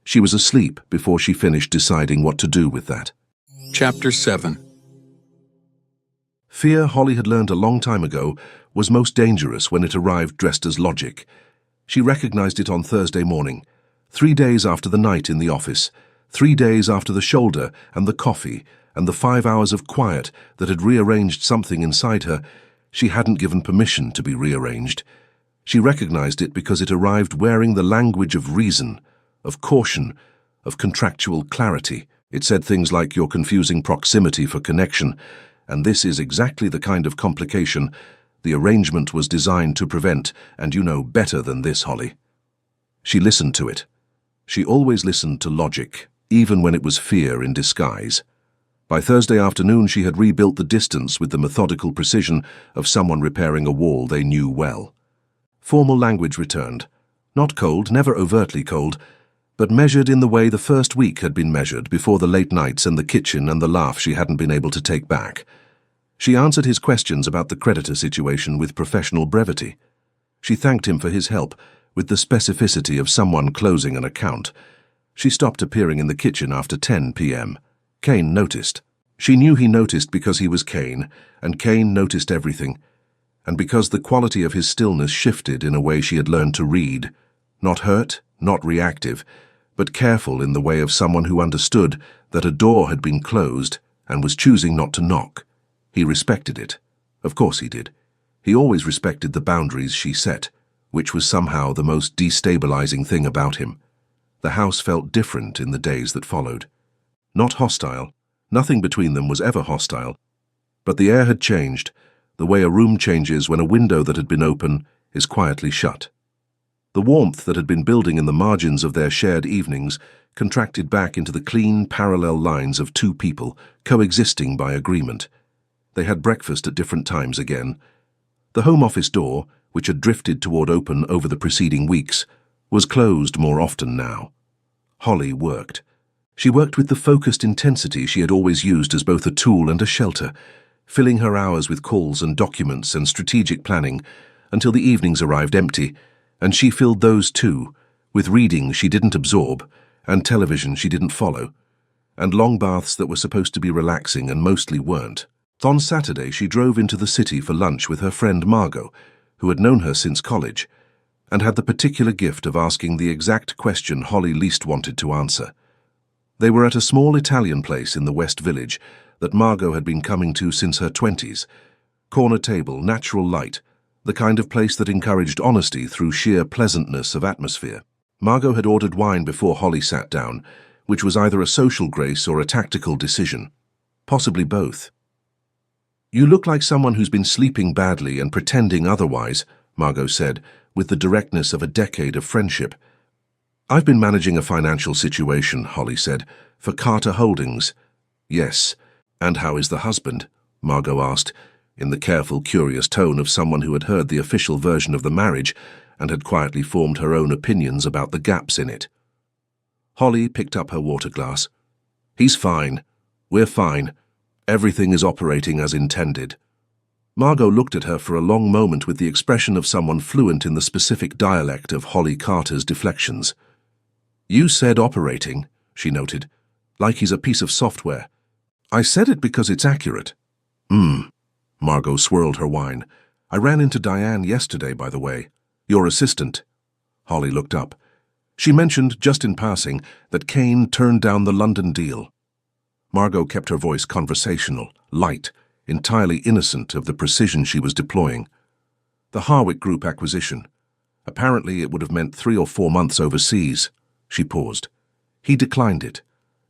She was asleep before she finished deciding what to do with that.
Chapter 7.
Fear, Holly had learned a long time ago, was most dangerous when it arrived dressed as logic. She recognized it on Thursday morning, 3 days after the night in the office, 3 days after the shoulder and the coffee and the 5 hours of quiet that had rearranged something inside her she hadn't given permission to be rearranged. She recognized it because it arrived wearing the language of reason, of caution, of contractual clarity. It said things like "you're confusing proximity for connection," and this is exactly the kind of complication the arrangement was designed to prevent, and you know better than this, Holly. She listened to it. She always listened to logic, even when it was fear in disguise. By Thursday afternoon, she had rebuilt the distance with the methodical precision of someone repairing a wall they knew well. Formal language returned. Not cold, never overtly cold, but measured in the way the first week had been measured before the late nights and the kitchen and the laugh she hadn't been able to take back. She answered his questions about the creditor situation with professional brevity. She thanked him for his help, with the specificity of someone closing an account. She stopped appearing in the kitchen after 10 p.m. Kane noticed. She knew he noticed because he was Kane, and Kane noticed everything, and because the quality of his stillness shifted in a way she had learned to read. Not hurt, not reactive, but careful in the way of someone who understood that a door had been closed and was choosing not to knock. He respected it. Of course he did. He always respected the boundaries she set, which was somehow the most destabilizing thing about him. The house felt different in the days that followed. Not hostile. Nothing between them was ever hostile. But the air had changed, the way a room changes when a window that had been open is quietly shut. The warmth that had been building in the margins of their shared evenings contracted back into the clean, parallel lines of two people coexisting by agreement. They had breakfast at different times again. The home office door, which had drifted toward open over the preceding weeks, was closed more often now. Holly worked. She worked with the focused intensity she had always used as both a tool and a shelter, filling her hours with calls and documents and strategic planning until the evenings arrived empty, and she filled those too, with reading she didn't absorb and television she didn't follow, and long baths that were supposed to be relaxing and mostly weren't. On Saturday, she drove into the city for lunch with her friend Margot, who had known her since college, and had the particular gift of asking the exact question Holly least wanted to answer. They were at a small Italian place in the West Village that Margot had been coming to since her 20s. Corner table, natural light, the kind of place that encouraged honesty through sheer pleasantness of atmosphere. Margot had ordered wine before Holly sat down, which was either a social grace or a tactical decision. Possibly both. "You look like someone who's been sleeping badly and pretending otherwise," Margot said, with the directness of a decade of friendship. "I've been managing a financial situation," Holly said, "for Carter Holdings." "Yes. And how is the husband?" Margot asked, in the careful, curious tone of someone who had heard the official version of the marriage and had quietly formed her own opinions about the gaps in it. Holly picked up her water glass. "He's fine. We're fine. Everything is operating as intended." Margot looked at her for a long moment with the expression of someone fluent in the specific dialect of Holly Carter's deflections. "You said operating," she noted, "like he's a piece of software." "I said it because it's accurate." Margot swirled her wine. "I ran into Diane yesterday, by the way. Your assistant." Holly looked up. "She mentioned, just in passing, that Kane turned down the London deal." Margot kept her voice conversational, light, entirely innocent of the precision she was deploying. "The Harwick Group acquisition. Apparently it would have meant 3 or 4 months overseas." She paused. "He declined it.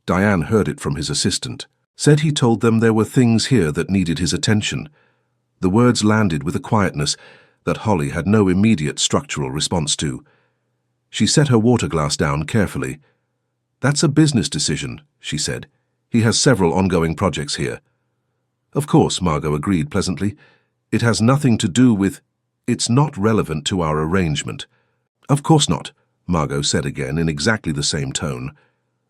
Diane heard it from his assistant. Said he told them there were things here that needed his attention." The words landed with a quietness that Holly had no immediate structural response to. She set her water glass down carefully. "That's a business decision," she said. "He has several ongoing projects here." "Of course," Margot agreed pleasantly. "It has nothing to do with... It's not relevant to our arrangement." "Of course not," Margot said again in exactly the same tone,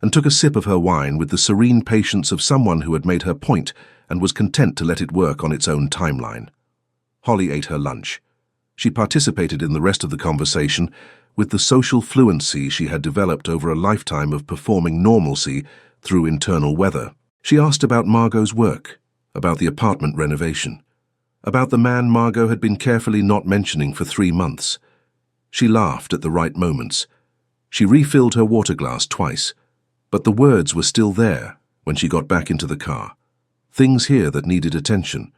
and took a sip of her wine with the serene patience of someone who had made her point and was content to let it work on its own timeline. Holly ate her lunch. She participated in the rest of the conversation with the social fluency she had developed over a lifetime of performing normalcy through internal weather. She asked about Margot's work, about the apartment renovation, about the man Margot had been carefully not mentioning for 3 months. She laughed at the right moments. She refilled her water glass twice, but the words were still there when she got back into the car. Things here that needed attention.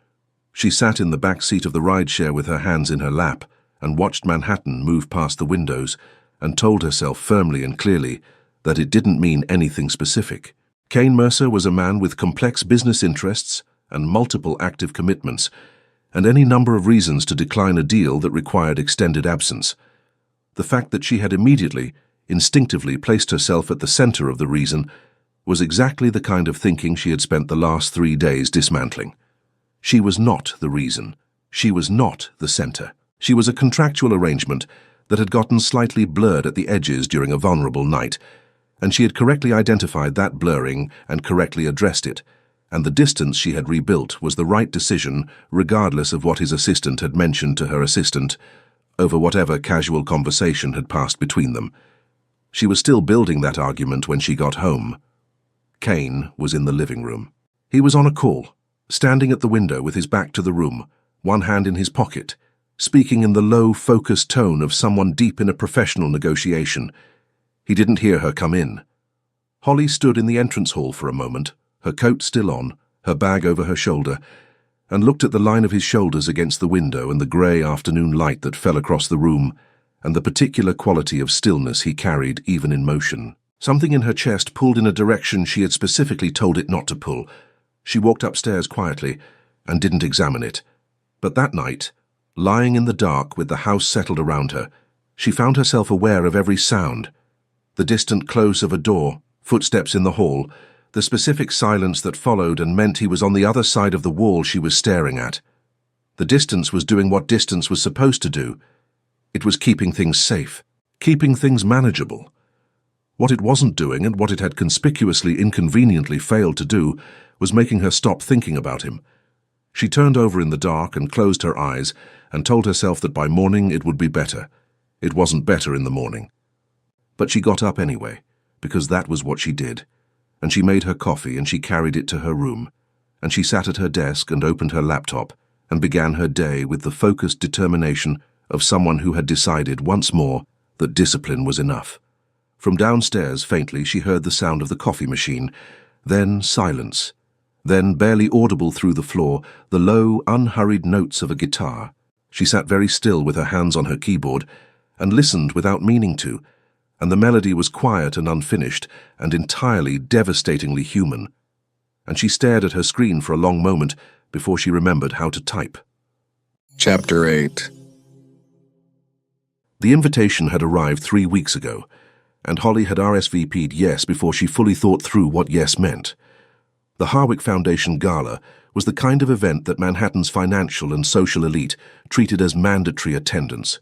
She sat in the back seat of the rideshare with her hands in her lap and watched Manhattan move past the windows and told herself firmly and clearly that it didn't mean anything specific. Kane Mercer was a man with complex business interests and multiple active commitments, and any number of reasons to decline a deal that required extended absence. The fact that she had immediately, instinctively placed herself at the center of the reason was exactly the kind of thinking she had spent the last 3 days dismantling. She was not the reason. She was not the center. She was a contractual arrangement that had gotten slightly blurred at the edges during a vulnerable night, and she had correctly identified that blurring and correctly addressed it, and the distance she had rebuilt was the right decision regardless of what his assistant had mentioned to her assistant, over whatever casual conversation had passed between them. She was still building that argument when she got home. Kane was in the living room. He was on a call, standing at the window with his back to the room, one hand in his pocket, speaking in the low, focused tone of someone deep in a professional negotiation. He didn't hear her come in. Holly stood in the entrance hall for a moment, her coat still on, her bag over her shoulder, and looked at the line of his shoulders against the window and the grey afternoon light that fell across the room, and the particular quality of stillness he carried even in motion. Something in her chest pulled in a direction she had specifically told it not to pull. She walked upstairs quietly and didn't examine it. But that night, lying in the dark with the house settled around her, she found herself aware of every sound. The distant close of a door, footsteps in the hall, the specific silence that followed and meant he was on the other side of the wall she was staring at. The distance was doing what distance was supposed to do. It was keeping things safe, keeping things manageable. What it wasn't doing, and what it had conspicuously inconveniently failed to do, was making her stop thinking about him. She turned over in the dark and closed her eyes and told herself that by morning it would be better. It wasn't better in the morning. But she got up anyway, because that was what she did. And she made her coffee and she carried it to her room. And she sat at her desk and opened her laptop and began her day with the focused determination of someone who had decided once more that discipline was enough. From downstairs, faintly, she heard the sound of the coffee machine, then silence, then barely audible through the floor, the low, unhurried notes of a guitar. She sat very still with her hands on her keyboard and listened without meaning to, and the melody was quiet and unfinished and entirely devastatingly human. And she stared at her screen for a long moment before she remembered how to type.
Chapter 8.
The invitation had arrived 3 weeks ago, and Holly had RSVP'd yes before she fully thought through what yes meant. The Harwick Foundation Gala was the kind of event that Manhattan's financial and social elite treated as mandatory attendance.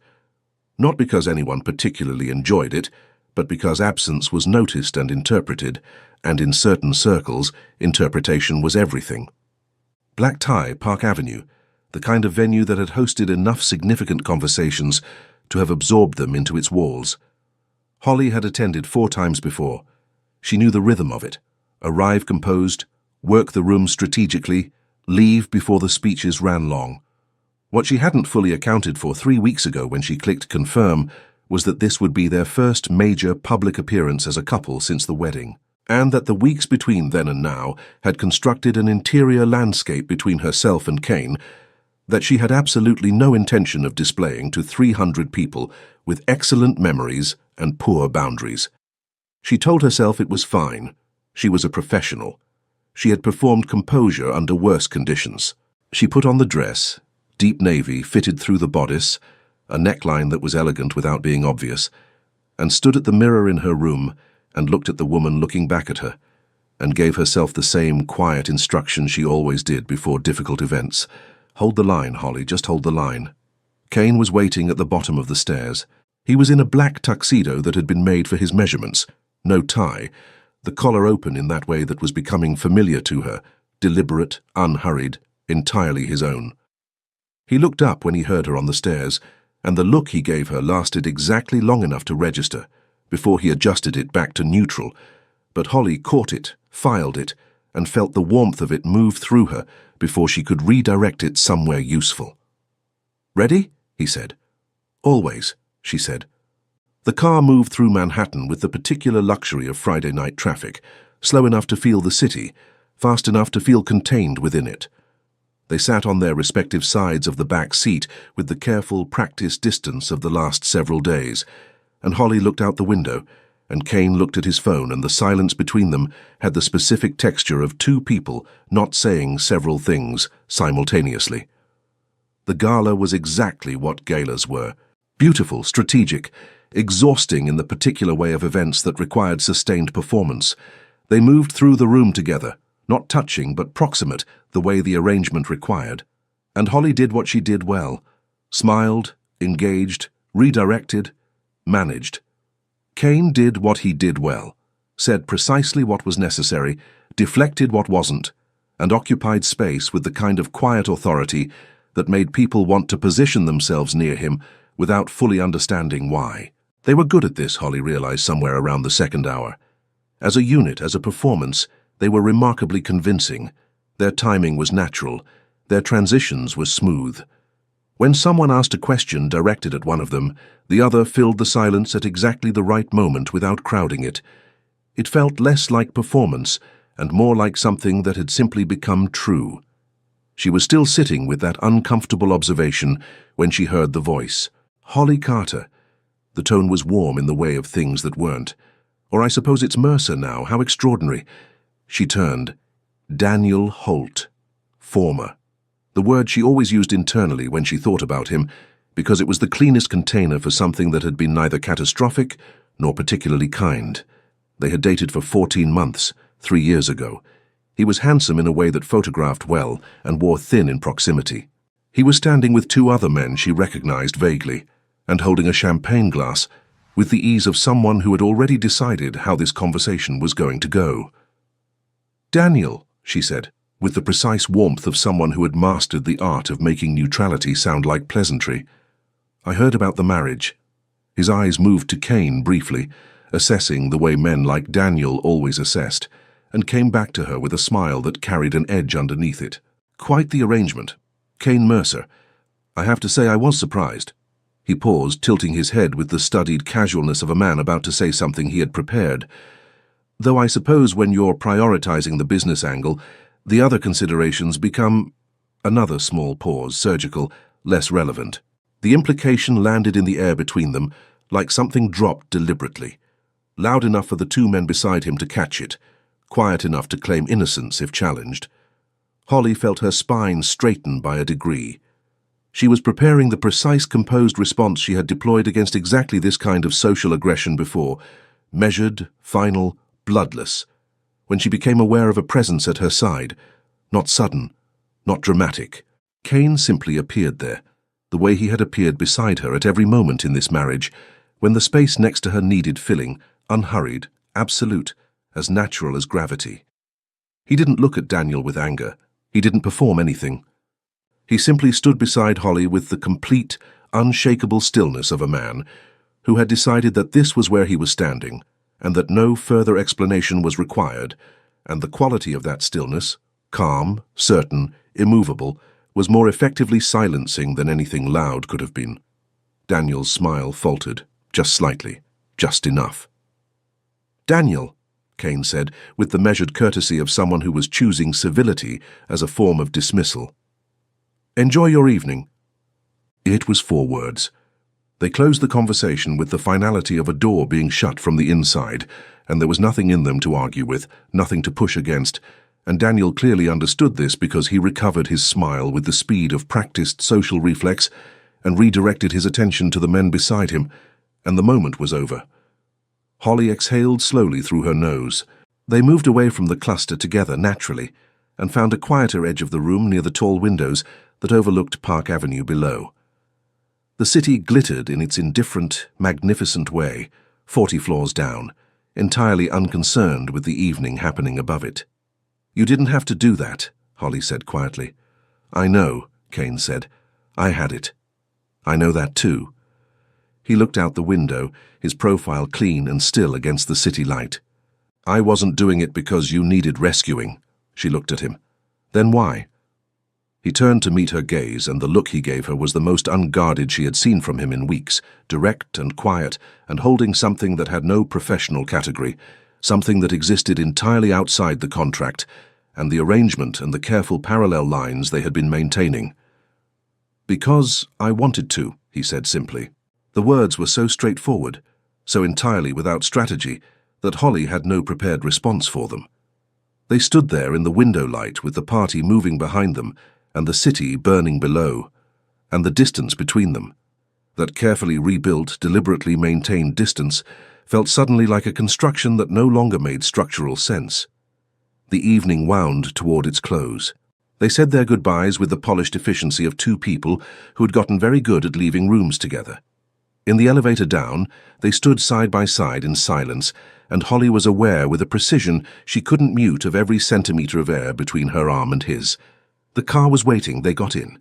Not because anyone particularly enjoyed it, but because absence was noticed and interpreted, and in certain circles, interpretation was everything. Black Tie, Park Avenue, the kind of venue that had hosted enough significant conversations to have absorbed them into its walls. Holly had attended 4 times before. She knew the rhythm of it. Arrive composed, work the room strategically, leave before the speeches ran long. What she hadn't fully accounted for 3 weeks ago when she clicked confirm was that this would be their first major public appearance as a couple since the wedding, and that the weeks between then and now had constructed an interior landscape between herself and Kane that she had absolutely no intention of displaying to 300 people with excellent memories and poor boundaries. She told herself it was fine. She was a professional. She had performed composure under worse conditions. She put on the dress, deep navy fitted through the bodice, a neckline that was elegant without being obvious, and stood at the mirror in her room and looked at the woman looking back at her, and gave herself the same quiet instruction she always did before difficult events. Hold the line, Holly, just hold the line. Kane was waiting at the bottom of the stairs. He was in a black tuxedo that had been made for his measurements, no tie, the collar open in that way that was becoming familiar to her, deliberate, unhurried, entirely his own. He looked up when he heard her on the stairs, and the look he gave her lasted exactly long enough to register, before he adjusted it back to neutral. But Holly caught it, filed it, and felt the warmth of it move through her before she could redirect it somewhere useful. "Ready?" he said. "Always," she said. The car moved through Manhattan with the particular luxury of Friday night traffic, slow enough to feel the city, fast enough to feel contained within it. They sat on their respective sides of the back seat with the careful, practiced distance of the last several days, and Holly looked out the window, and Kane looked at his phone, and the silence between them had the specific texture of 2 people not saying several things simultaneously. The gala was exactly what galas were: beautiful, strategic, exhausting in the particular way of events that required sustained performance. They moved through the room together, not touching but proximate, the way the arrangement required. And Holly did what she did well: smiled, engaged, redirected, managed. Kane did what he did well, said precisely what was necessary, deflected what wasn't, and occupied space with the kind of quiet authority that made people want to position themselves near him without fully understanding why. They were good at this, Holly realized somewhere around the 2nd hour. As a unit, as a performance, they were remarkably convincing. Their timing was natural. Their transitions were smooth. When someone asked a question directed at one of them, the other filled the silence at exactly the right moment without crowding it. It felt less like performance and more like something that had simply become true. She was still sitting with that uncomfortable observation when she heard the voice. Holly Carter. The tone was warm in the way of things that weren't. Or I suppose it's Mercer now, how extraordinary. She turned. Daniel Holt. Former. The word she always used internally when she thought about him, because it was the cleanest container for something that had been neither catastrophic nor particularly kind. They had dated for 14 months, 3 years ago. He was handsome in a way that photographed well and wore thin in proximity. He was standing with 2 other men she recognized vaguely, and holding a champagne glass, with the ease of someone who had already decided how this conversation was going to go. "Daniel," she said, with the precise warmth of someone who had mastered the art of making neutrality sound like pleasantry. "I heard about the marriage." His eyes moved to Kane briefly, assessing the way men like Daniel always assessed, and came back to her with a smile that carried an edge underneath it. "Quite the arrangement. Kane Mercer. I have to say I was surprised." He paused, tilting his head with the studied casualness of a man about to say something he had prepared. "Though I suppose when you're prioritizing the business angle, the other considerations become—" Another small pause, surgical, less relevant. The implication landed in the air between them, like something dropped deliberately. Loud enough for the 2 men beside him to catch it, quiet enough to claim innocence if challenged. Holly felt her spine straighten by a degree. She was preparing the precise, composed response she had deployed against exactly this kind of social aggression before, measured, final, bloodless, when she became aware of a presence at her side, not sudden, not dramatic. Kane simply appeared there, the way he had appeared beside her at every moment in this marriage, when the space next to her needed filling, unhurried, absolute, as natural as gravity. He didn't look at Daniel with anger. He didn't perform anything. He simply stood beside Holly with the complete, unshakable stillness of a man who had decided that this was where he was standing, and that no further explanation was required, and the quality of that stillness, calm, certain, immovable, was more effectively silencing than anything loud could have been. Daniel's smile faltered, just slightly, just enough. "Daniel," Kane said, with the measured courtesy of someone who was choosing civility as a form of dismissal. "Enjoy your evening." It was 4 words. They closed the conversation with the finality of a door being shut from the inside, and there was nothing in them to argue with, nothing to push against, and Daniel clearly understood this because he recovered his smile with the speed of practiced social reflex and redirected his attention to the men beside him, and the moment was over. Holly exhaled slowly through her nose. They moved away from the cluster together naturally, and found a quieter edge of the room near the tall windows that overlooked Park Avenue below. The city glittered in its indifferent, magnificent way, 40 floors down, entirely unconcerned with the evening happening above it. "You didn't have to do that," Holly said quietly. "I know," Kane said. "I had it. I know that too." He looked out the window, his profile clean and still against the city light. "I wasn't doing it because you needed rescuing." She looked at him. "Then why?" He turned to meet her gaze, and the look he gave her was the most unguarded she had seen from him in weeks, direct and quiet, and holding something that had no professional category, something that existed entirely outside the contract, and the arrangement and the careful parallel lines they had been maintaining. "Because I wanted to," he said simply. The words were so straightforward, so entirely without strategy, that Holly had no prepared response for them. They stood there in the window light with the party moving behind them and the city burning below, and the distance between them. That carefully rebuilt, deliberately maintained distance felt suddenly like a construction that no longer made structural sense. The evening wound toward its close. They said their goodbyes with the polished efficiency of 2 people who had gotten very good at leaving rooms together. In the elevator down, they stood side by side in silence, and Holly was aware with a precision she couldn't mute of every centimeter of air between her arm and his. The car was waiting, they got in.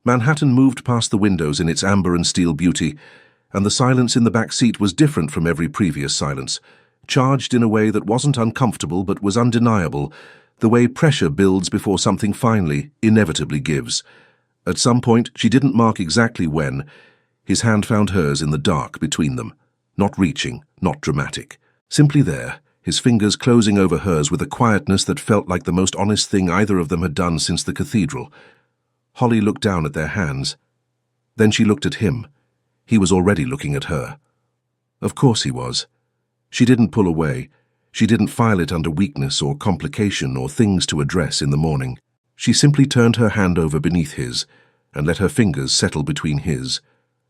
Manhattan moved past the windows in its amber and steel beauty, and the silence in the back seat was different from every previous silence, charged in a way that wasn't uncomfortable but was undeniable, the way pressure builds before something finally, inevitably gives. At some point, she didn't mark exactly when, his hand found hers in the dark between them, not reaching, not dramatic. Simply there, his fingers closing over hers with a quietness that felt like the most honest thing either of them had done since the cathedral, Holly looked down at their hands. Then she looked at him. He was already looking at her. Of course he was. She didn't pull away. She didn't file it under weakness or complication or things to address in the morning. She simply turned her hand over beneath his and let her fingers settle between his,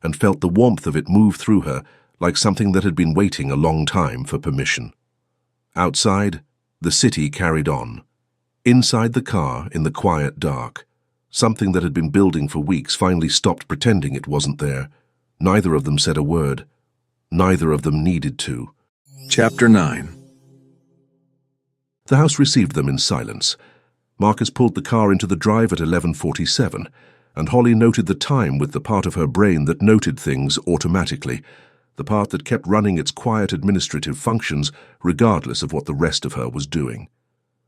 and felt the warmth of it move through her like something that had been waiting a long time for permission. Outside, the city carried on. Inside the car, in the quiet dark, something that had been building for weeks finally stopped pretending it wasn't there. Neither of them said a word. Neither of them needed to.
Chapter 9.
The house received them in silence. Marcus pulled the car into the drive at 11:47, and Holly noted the time with the part of her brain that noted things automatically, the part that kept running its quiet administrative functions regardless of what the rest of her was doing.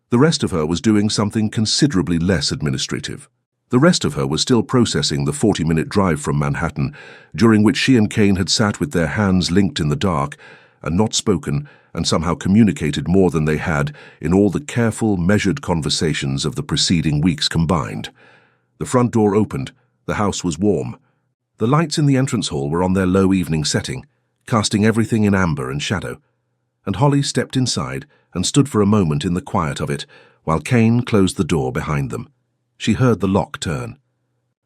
The rest of her was doing something considerably less administrative. The rest of her was still processing the 40-minute drive from Manhattan, during which she and Kane had sat with their hands linked in the dark and not spoken, and somehow communicated more than they had in all the careful, measured conversations of the preceding weeks combined. The front door opened. The house was warm. The lights in the entrance hall were on their low evening setting, casting everything in amber and shadow, and Holly stepped inside and stood for a moment in the quiet of it, while Kane closed the door behind them. She heard the lock turn.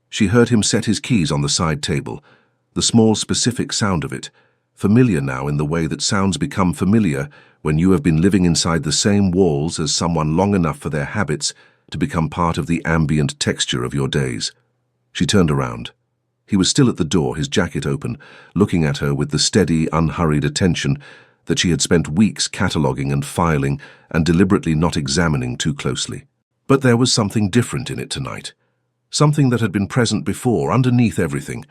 She heard him set his keys on the side table, the small specific sound of it, familiar now in the way that sounds become familiar when you have been living inside the same walls as someone long enough for their habits to become part of the ambient texture of your days. She turned around. He was still at the door, his jacket open, looking at her with the steady, unhurried attention that she had spent weeks cataloguing and filing and deliberately not examining too closely. But there was something different in it tonight. Something that had been present before, underneath everything,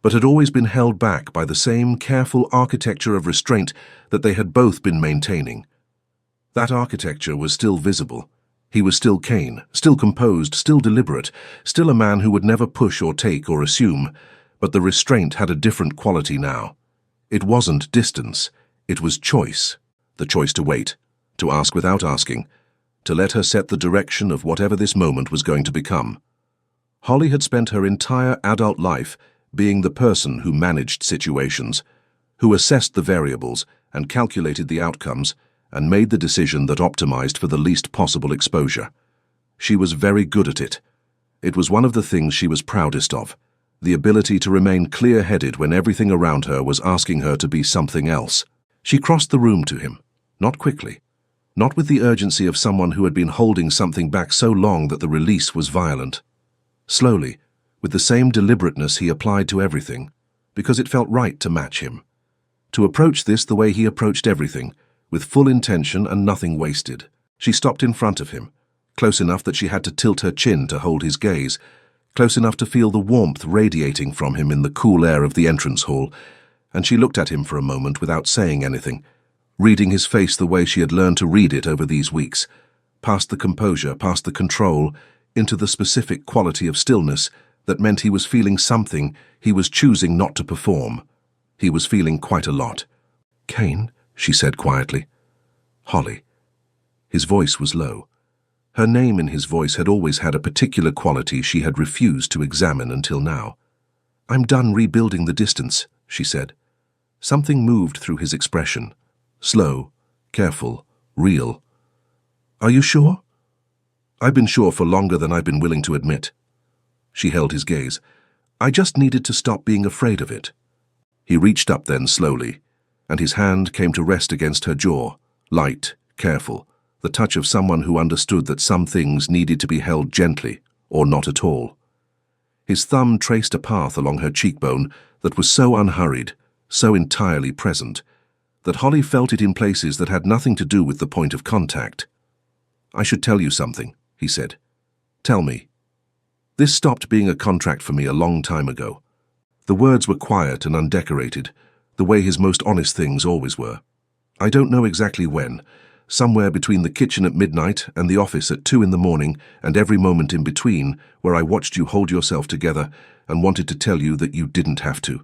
but had always been held back by the same careful architecture of restraint that they had both been maintaining. That architecture was still visible. He was still Kane, still composed, still deliberate, still a man who would never push or take or assume, but the restraint had a different quality now. It wasn't distance, it was choice. The choice to wait, to ask without asking, to let her set the direction of whatever this moment was going to become. Holly had spent her entire adult life being the person who managed situations, who assessed the variables and calculated the outcomes and made the decision that optimized for the least possible exposure. She was very good at it. It was one of the things she was proudest of, the ability to remain clear-headed when everything around her was asking her to be something else. She crossed the room to him, not quickly, not with the urgency of someone who had been holding something back so long that the release was violent. Slowly, with the same deliberateness he applied to everything, because it felt right to match him. To approach this the way he approached everything, with full intention and nothing wasted. She stopped in front of him, close enough that she had to tilt her chin to hold his gaze, close enough to feel the warmth radiating from him in the cool air of the entrance hall, and she looked at him for a moment without saying anything, reading his face the way she had learned to read it over these weeks, past the composure, past the control, into the specific quality of stillness that meant he was feeling something he was choosing not to perform. He was feeling quite a lot. "Kane," she said quietly. "Holly." His voice was low. Her name in his voice had always had a particular quality she had refused to examine until now. "I'm done rebuilding the distance," she said. Something moved through his expression. Slow, careful, real. "Are you sure?" "I've been sure for longer than I've been willing to admit." She held his gaze. "I just needed to stop being afraid of it." He reached up then slowly, and his hand came to rest against her jaw, light, careful, the touch of someone who understood that some things needed to be held gently, or not at all. His thumb traced a path along her cheekbone that was so unhurried, so entirely present, that Holly felt it in places that had nothing to do with the point of contact. "I should tell you something," he said. "Tell me." "This stopped being a contract for me a long time ago." The words were quiet and undecorated, the way his most honest things always were. "I don't know exactly when, somewhere between the kitchen at midnight and the office at 2 in the morning and every moment in between, where I watched you hold yourself together and wanted to tell you that you didn't have to."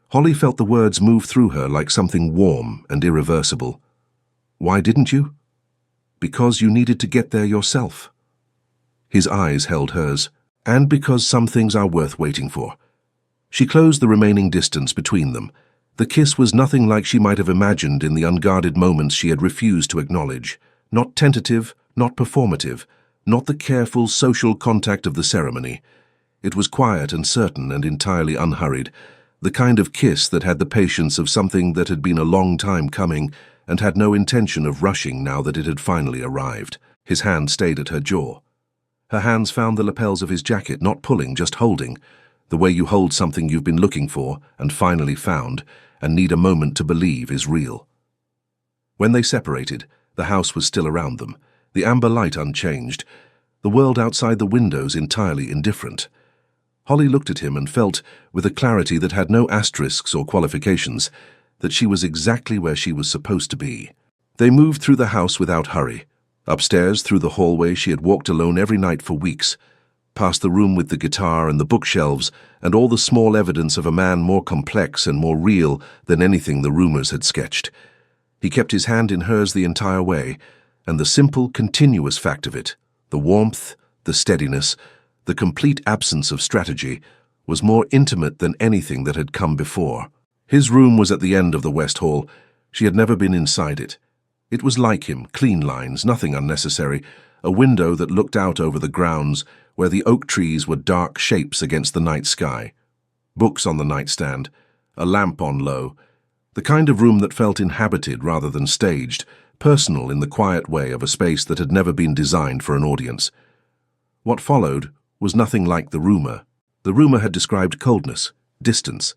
Holly felt the words move through her like something warm and irreversible. "Why didn't you?" "Because you needed to get there yourself." His eyes held hers. and because some things are worth waiting for. She closed the remaining distance between them. The kiss was nothing like she might have imagined in the unguarded moments she had refused to acknowledge. Not tentative, not performative, not the careful social contact of the ceremony. It was quiet and certain and entirely unhurried, the kind of kiss that had the patience of something that had been a long time coming and had no intention of rushing now that it had finally arrived. His hand stayed at her jaw. Her hands found the lapels of his jacket, not pulling, just holding, the way you hold something you've been looking for and finally found and need a moment to believe is real. When they separated, the house was still around them, the amber light unchanged, the world outside the windows entirely indifferent. Holly looked at him and felt, with a clarity that had no asterisks or qualifications, that she was exactly where she was supposed to be. They moved through the house without hurry, upstairs through the hallway she had walked alone every night for weeks, past the room with the guitar and the bookshelves and all the small evidence of a man more complex and more real than anything the rumors had sketched. He kept his hand in hers the entire way, and the simple, continuous fact of it, the warmth, the steadiness, the complete absence of strategy, was more intimate than anything that had come before. His room was at the end of the West Hall. She had never been inside it. It was like him, clean lines, nothing unnecessary, a window that looked out over the grounds where the oak trees were dark shapes against the night sky. Books on the nightstand, a lamp on low, the kind of room that felt inhabited rather than staged, personal in the quiet way of a space that had never been designed for an audience. What followed was nothing like the rumor. The rumor had described coldness, distance,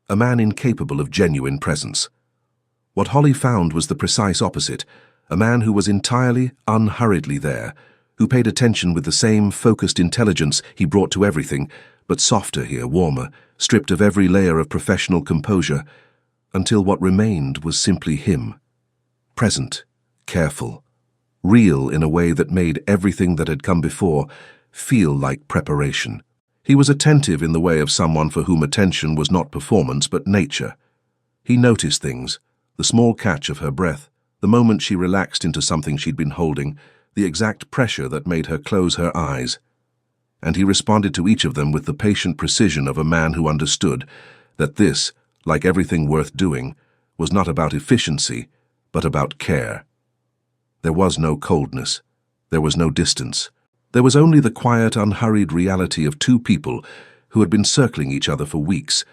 a man incapable of genuine presence. What Holly found was the precise opposite, a man who was entirely, unhurriedly there, who paid attention with the same focused intelligence he brought to everything, but softer here, warmer, stripped of every layer of professional composure, until what remained was simply him. Present, careful, real in a way that made everything that had come before feel like preparation. He was attentive in the way of someone for whom attention was not performance but nature. He noticed things, the small catch of her breath, the moment she relaxed into something she'd been holding, the exact pressure that made her close her eyes. And he responded to each of them with the patient precision of a man who understood that this, like everything worth doing, was not about efficiency, but about care. There was no coldness. There was no distance. There was only the quiet, unhurried reality of two people who had been circling each other for weeks,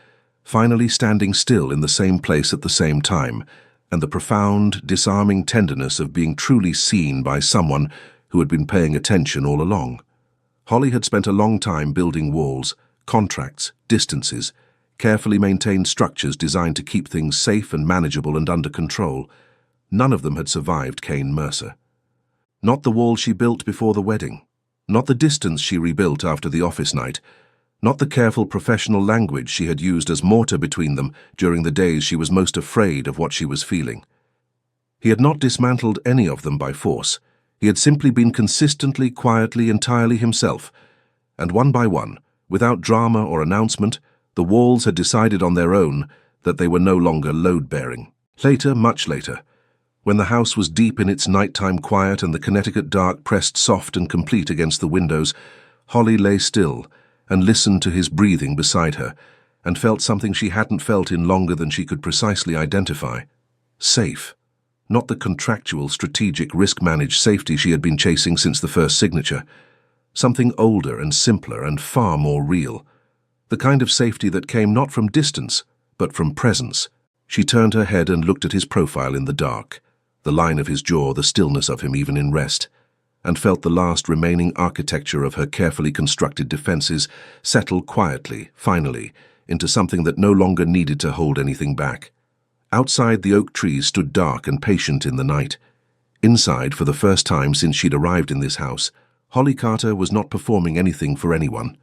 finally standing still in the same place at the same time, and the profound, disarming tenderness of being truly seen by someone who had been paying attention all along. Holly had spent a long time building walls, contracts, distances, carefully maintained structures designed to keep things safe and manageable and under control. None of them had survived Kane Mercer. Not the wall she built before the wedding, not the distance she rebuilt after the office night, not the careful professional language she had used as mortar between them during the days she was most afraid of what she was feeling. He had not dismantled any of them by force. He had simply been consistently, quietly, entirely himself. And one by one, without drama or announcement, the walls had decided on their own that they were no longer load-bearing. Later, much later, when the house was deep in its nighttime quiet and the Connecticut dark pressed soft and complete against the windows, Holly lay still and listened to his breathing beside her, and felt something she hadn't felt in longer than she could precisely identify. Safe. Not the contractual, strategic, risk-managed safety she had been chasing since the first signature. Something older and simpler and far more real. The kind of safety that came not from distance, but from presence. She turned her head and looked at his profile in the dark, the line of his jaw, the stillness of him even in rest, and felt the last remaining architecture of her carefully constructed defenses settle quietly, finally, into something that no longer needed to hold anything back. Outside, the oak trees stood dark and patient in the night. Inside, for the first time since she'd arrived in this house, Holly Carter was not performing anything for anyone.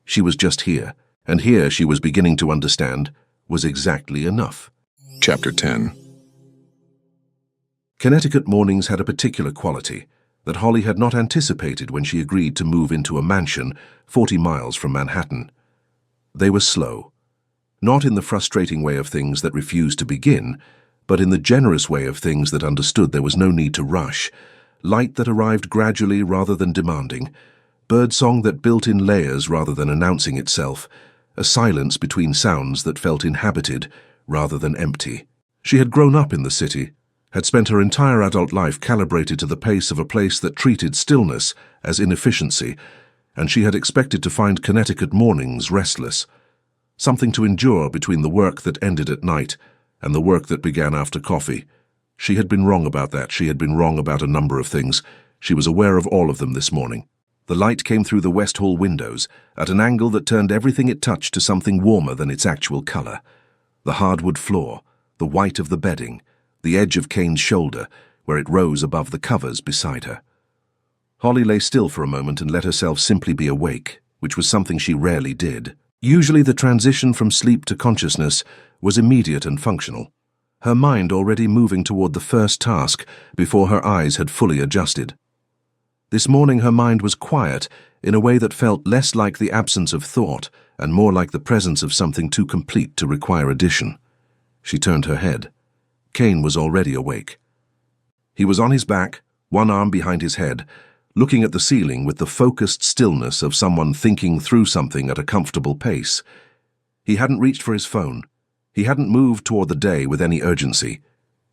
She was just here, and here she was beginning to understand was exactly enough.
Chapter 10.
Connecticut mornings had a particular quality that Holly had not anticipated when she agreed to move into a mansion 40 miles from Manhattan. They were slow, not in the frustrating way of things that refused to begin, but in the generous way of things that understood there was no need to rush, light that arrived gradually rather than demanding, birdsong that built in layers rather than announcing itself, a silence between sounds that felt inhabited rather than empty. She had grown up in the city, had spent her entire adult life calibrated to the pace of a place that treated stillness as inefficiency, and she had expected to find Connecticut mornings restless, something to endure between the work that ended at night and the work that began after coffee. She had been wrong about that. She had been wrong about a number of things. She was aware of all of them this morning. The light came through the West Hall windows at an angle that turned everything it touched to something warmer than its actual color. The hardwood floor, the white of the bedding, the edge of Kane's shoulder, where it rose above the covers beside her. Holly lay still for a moment and let herself simply be awake, which was something she rarely did. Usually the transition from sleep to consciousness was immediate and functional, her mind already moving toward the first task before her eyes had fully adjusted. This morning her mind was quiet in a way that felt less like the absence of thought and more like the presence of something too complete to require addition. She turned her head. Kane was already awake. He was on his back, one arm behind his head, looking at the ceiling with the focused stillness of someone thinking through something at a comfortable pace. He hadn't reached for his phone. He hadn't moved toward the day with any urgency.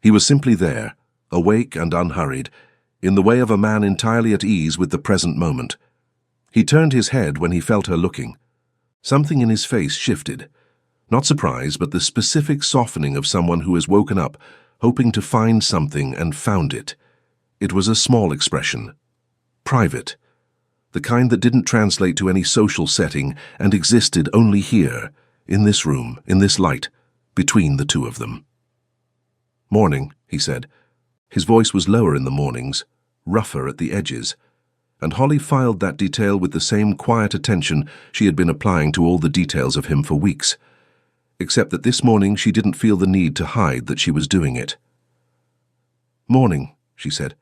He was simply there, awake and unhurried, in the way of a man entirely at ease with the present moment. He turned his head when he felt her looking. Something in his face shifted. Not surprise, but the specific softening of someone who has woken up, hoping to find something and found it. It was a small expression. Private. The kind that didn't translate to any social setting and existed only here, in this room, in this light, between the two of them. "Morning," he said. His voice was lower in the mornings, rougher at the edges, and Holly filed that detail with the same quiet attention she had been applying to all the details of him for weeks, except that this morning she didn't feel the need to hide that she was doing it. "Morning," she said.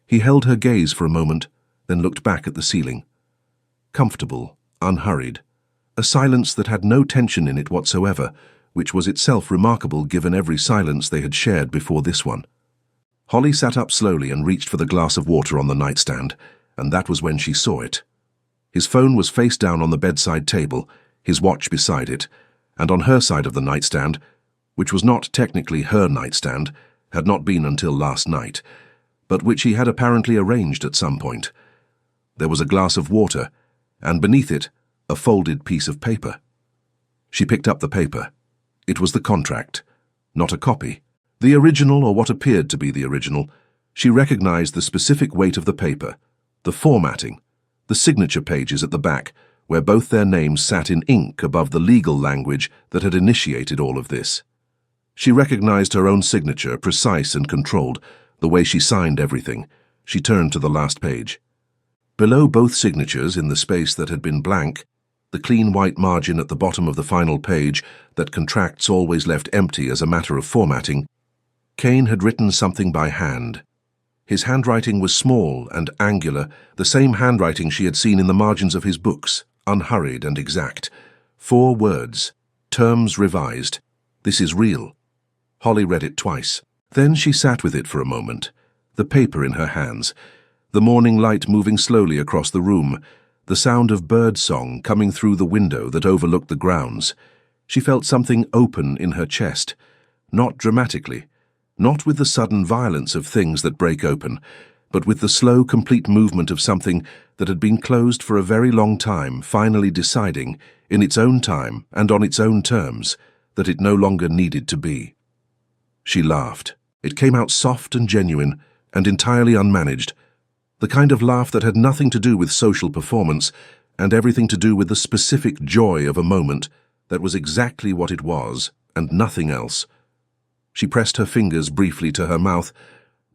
He held her gaze for a moment, then looked back at the ceiling. Comfortable, unhurried, a silence that had no tension in it whatsoever, which was itself remarkable given every silence they had shared before this one. Holly sat up slowly and reached for the glass of water on the nightstand, and that was when she saw it. His phone was face down on the bedside table, his watch beside it, and on her side of the nightstand, which was not technically her nightstand, had not been until last night, but which he had apparently arranged at some point. There was a glass of water, and beneath it, a folded piece of paper. She picked up the paper. It was the contract, not a copy. The original, or what appeared to be the original. She recognized the specific weight of the paper, the formatting, the signature pages at the back, where both their names sat in ink above the legal language that had initiated all of this. She recognized her own signature, precise and controlled, the way she signed everything. She turned to the last page. Below both signatures, in the space that had been blank, the clean white margin at the bottom of the final page that contracts always left empty as a matter of formatting, Kane had written something by hand. His handwriting was small and angular, the same handwriting she had seen in the margins of his books, unhurried and exact. 4 words, terms revised. This is real. Holly read it twice. Then she sat with it for a moment, the paper in her hands, the morning light moving slowly across the room, the sound of bird song coming through the window that overlooked the grounds. She felt something open in her chest, not dramatically, not with the sudden violence of things that break open, but with the slow, complete movement of something that had been closed for a very long time, finally deciding, in its own time and on its own terms, that it no longer needed to be. She laughed. It came out soft and genuine and entirely unmanaged, the kind of laugh that had nothing to do with social performance and everything to do with the specific joy of a moment that was exactly what it was and nothing else. She pressed her fingers briefly to her mouth,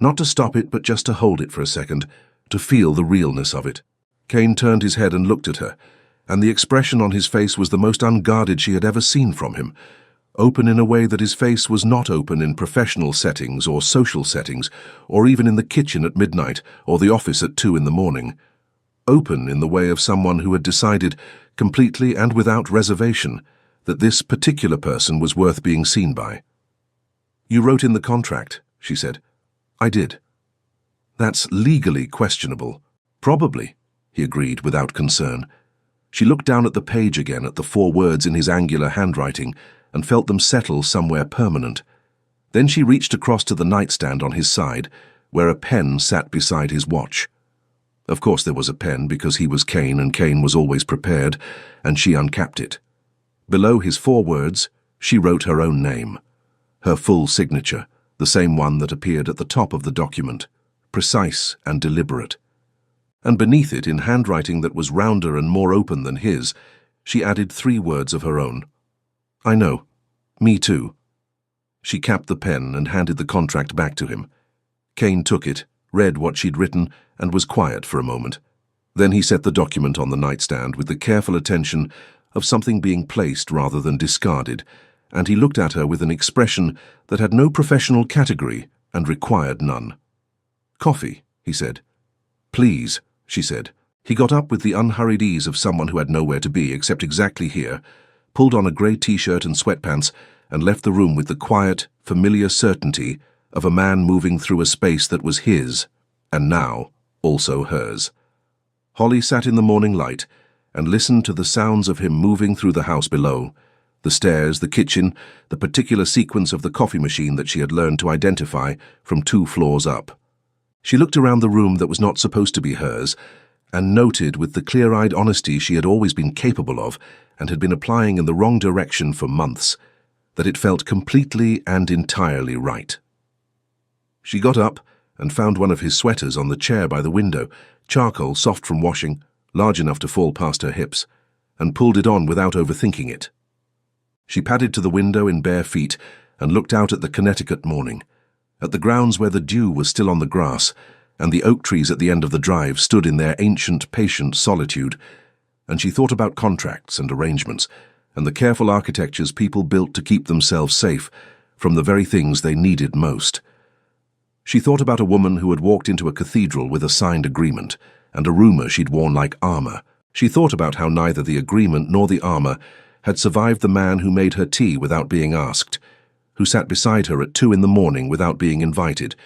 not to stop it but just to hold it for a second, to feel the realness of it. Kane turned his head and looked at her, and the expression on his face was the most unguarded she had ever seen from him, open in a way that his face was not open in professional settings or social settings, or even in the kitchen at midnight or the office at 2 in the morning. Open in the way of someone who had decided, completely and without reservation, that this particular person was worth being seen by. "You wrote in the contract," she said. "I did." "That's legally questionable." "Probably," he agreed without concern. She looked down at the page again at the 4 words in his angular handwriting and felt them settle somewhere permanent. Then she reached across to the nightstand on his side, where a pen sat beside his watch. Of course there was a pen because he was Kane and Kane was always prepared, and she uncapped it. Below his 4 words, she wrote her own name. Her full signature, the same one that appeared at the top of the document, precise and deliberate. And beneath it, in handwriting that was rounder and more open than his, she added 3 words of her own. I know. Me too. She capped the pen and handed the contract back to him. Kane took it, read what she'd written, and was quiet for a moment. Then he set the document on the nightstand with the careful attention of something being placed rather than discarded, and he looked at her with an expression that had no professional category and required none. Coffee, he said. Please, she said. He got up with the unhurried ease of someone who had nowhere to be except exactly here, pulled on a grey t-shirt and sweatpants, and left the room with the quiet, familiar certainty of a man moving through a space that was his, and now also hers. Holly sat in the morning light and listened to the sounds of him moving through the house below, the stairs, the kitchen, the particular sequence of the coffee machine that she had learned to identify from 2 floors up. She looked around the room that was not supposed to be hers, and noted with the clear-eyed honesty she had always been capable of and had been applying in the wrong direction for months, that it felt completely and entirely right. She got up and found one of his sweaters on the chair by the window, charcoal soft from washing, large enough to fall past her hips, and pulled it on without overthinking it. She padded to the window in bare feet and looked out at the Connecticut morning, at the grounds where the dew was still on the grass, and the oak trees at the end of the drive stood in their ancient, patient solitude, and she thought about contracts and arrangements, and the careful architectures people built to keep themselves safe from the very things they needed most. She thought about a woman who had walked into a cathedral with a signed agreement, and a rumor she'd worn like armor. She thought about how neither the agreement nor the armor had survived the man who made her tea without being asked, who sat beside her at 2 in the morning without being invited,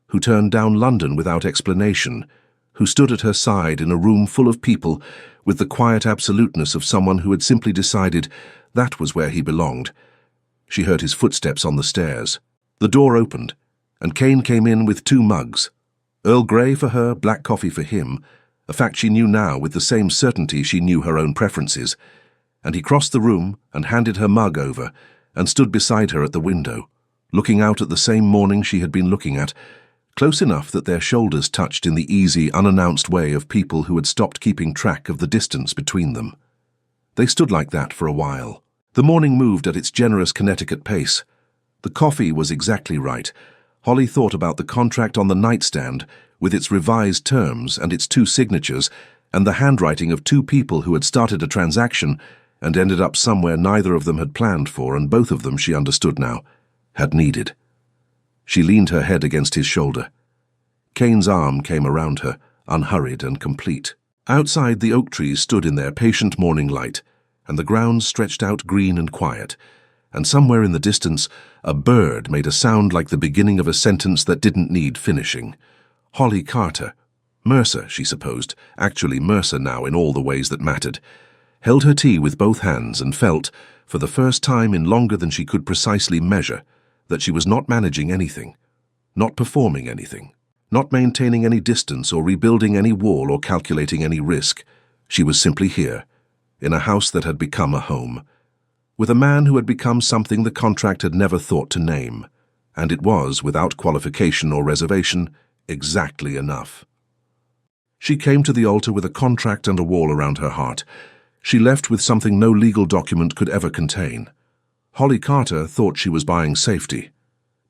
who turned down London without explanation, who stood at her side in a room full of people with the quiet absoluteness of someone who had simply decided that was where he belonged. She heard his footsteps on the stairs. The door opened, and Kane came in with 2 mugs. Earl Grey for her, black coffee for him, a fact she knew now with the same certainty she knew her own preferences, and he crossed the room and handed her mug over and stood beside her at the window, looking out at the same morning she had been looking at, close enough that their shoulders touched in the easy, unannounced way of people who had stopped keeping track of the distance between them. They stood like that for a while. The morning moved at its generous Connecticut pace. The coffee was exactly right. Holly thought about the contract on the nightstand, with its revised terms and its 2 signatures, and the handwriting of 2 people who had started a transaction and ended up somewhere neither of them had planned for, and both of them, she understood now, had needed. She leaned her head against his shoulder. Kane's arm came around her, unhurried and complete. Outside, the oak trees stood in their patient morning light, and the grounds stretched out green and quiet, and somewhere in the distance a bird made a sound like the beginning of a sentence that didn't need finishing. Holly Carter, Mercer, she supposed, actually Mercer now in all the ways that mattered, held her tea with both hands and felt, for the first time in longer than she could precisely measure, that she was not managing anything, not performing anything, not maintaining any distance or rebuilding any wall or calculating any risk. She was simply here, in a house that had become a home, with a man who had become something the contract had never thought to name, and it was, without qualification or reservation, exactly enough. She came to the altar with a contract and a wall around her heart. She left with something no legal document could ever contain. Holly Carter thought she was buying safety,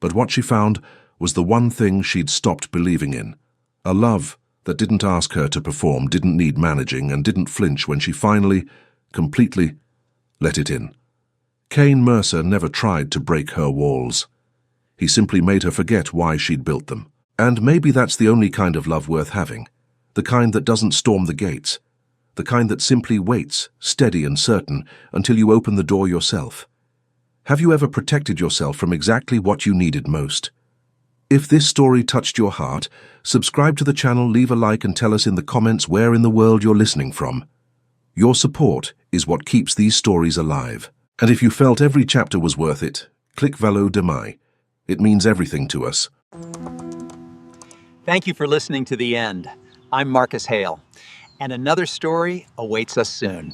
but what she found was the one thing she'd stopped believing in, a love that didn't ask her to perform, didn't need managing, and didn't flinch when she finally, completely, let it in. Kane Mercer never tried to break her walls. He simply made her forget why she'd built them. And maybe that's the only kind of love worth having, the kind that doesn't storm the gates, the kind that simply waits, steady and certain, until you open the door yourself. Have you ever protected yourself from exactly what you needed most? If this story touched your heart, subscribe to the channel, leave a like and tell us in the comments where in the world you're listening from. Your support is what keeps these stories alive. And if you felt every chapter was worth it, click Valo de Mai. It means everything to us.
Thank you for listening to the end. I'm Marcus Hale, and another story awaits us soon.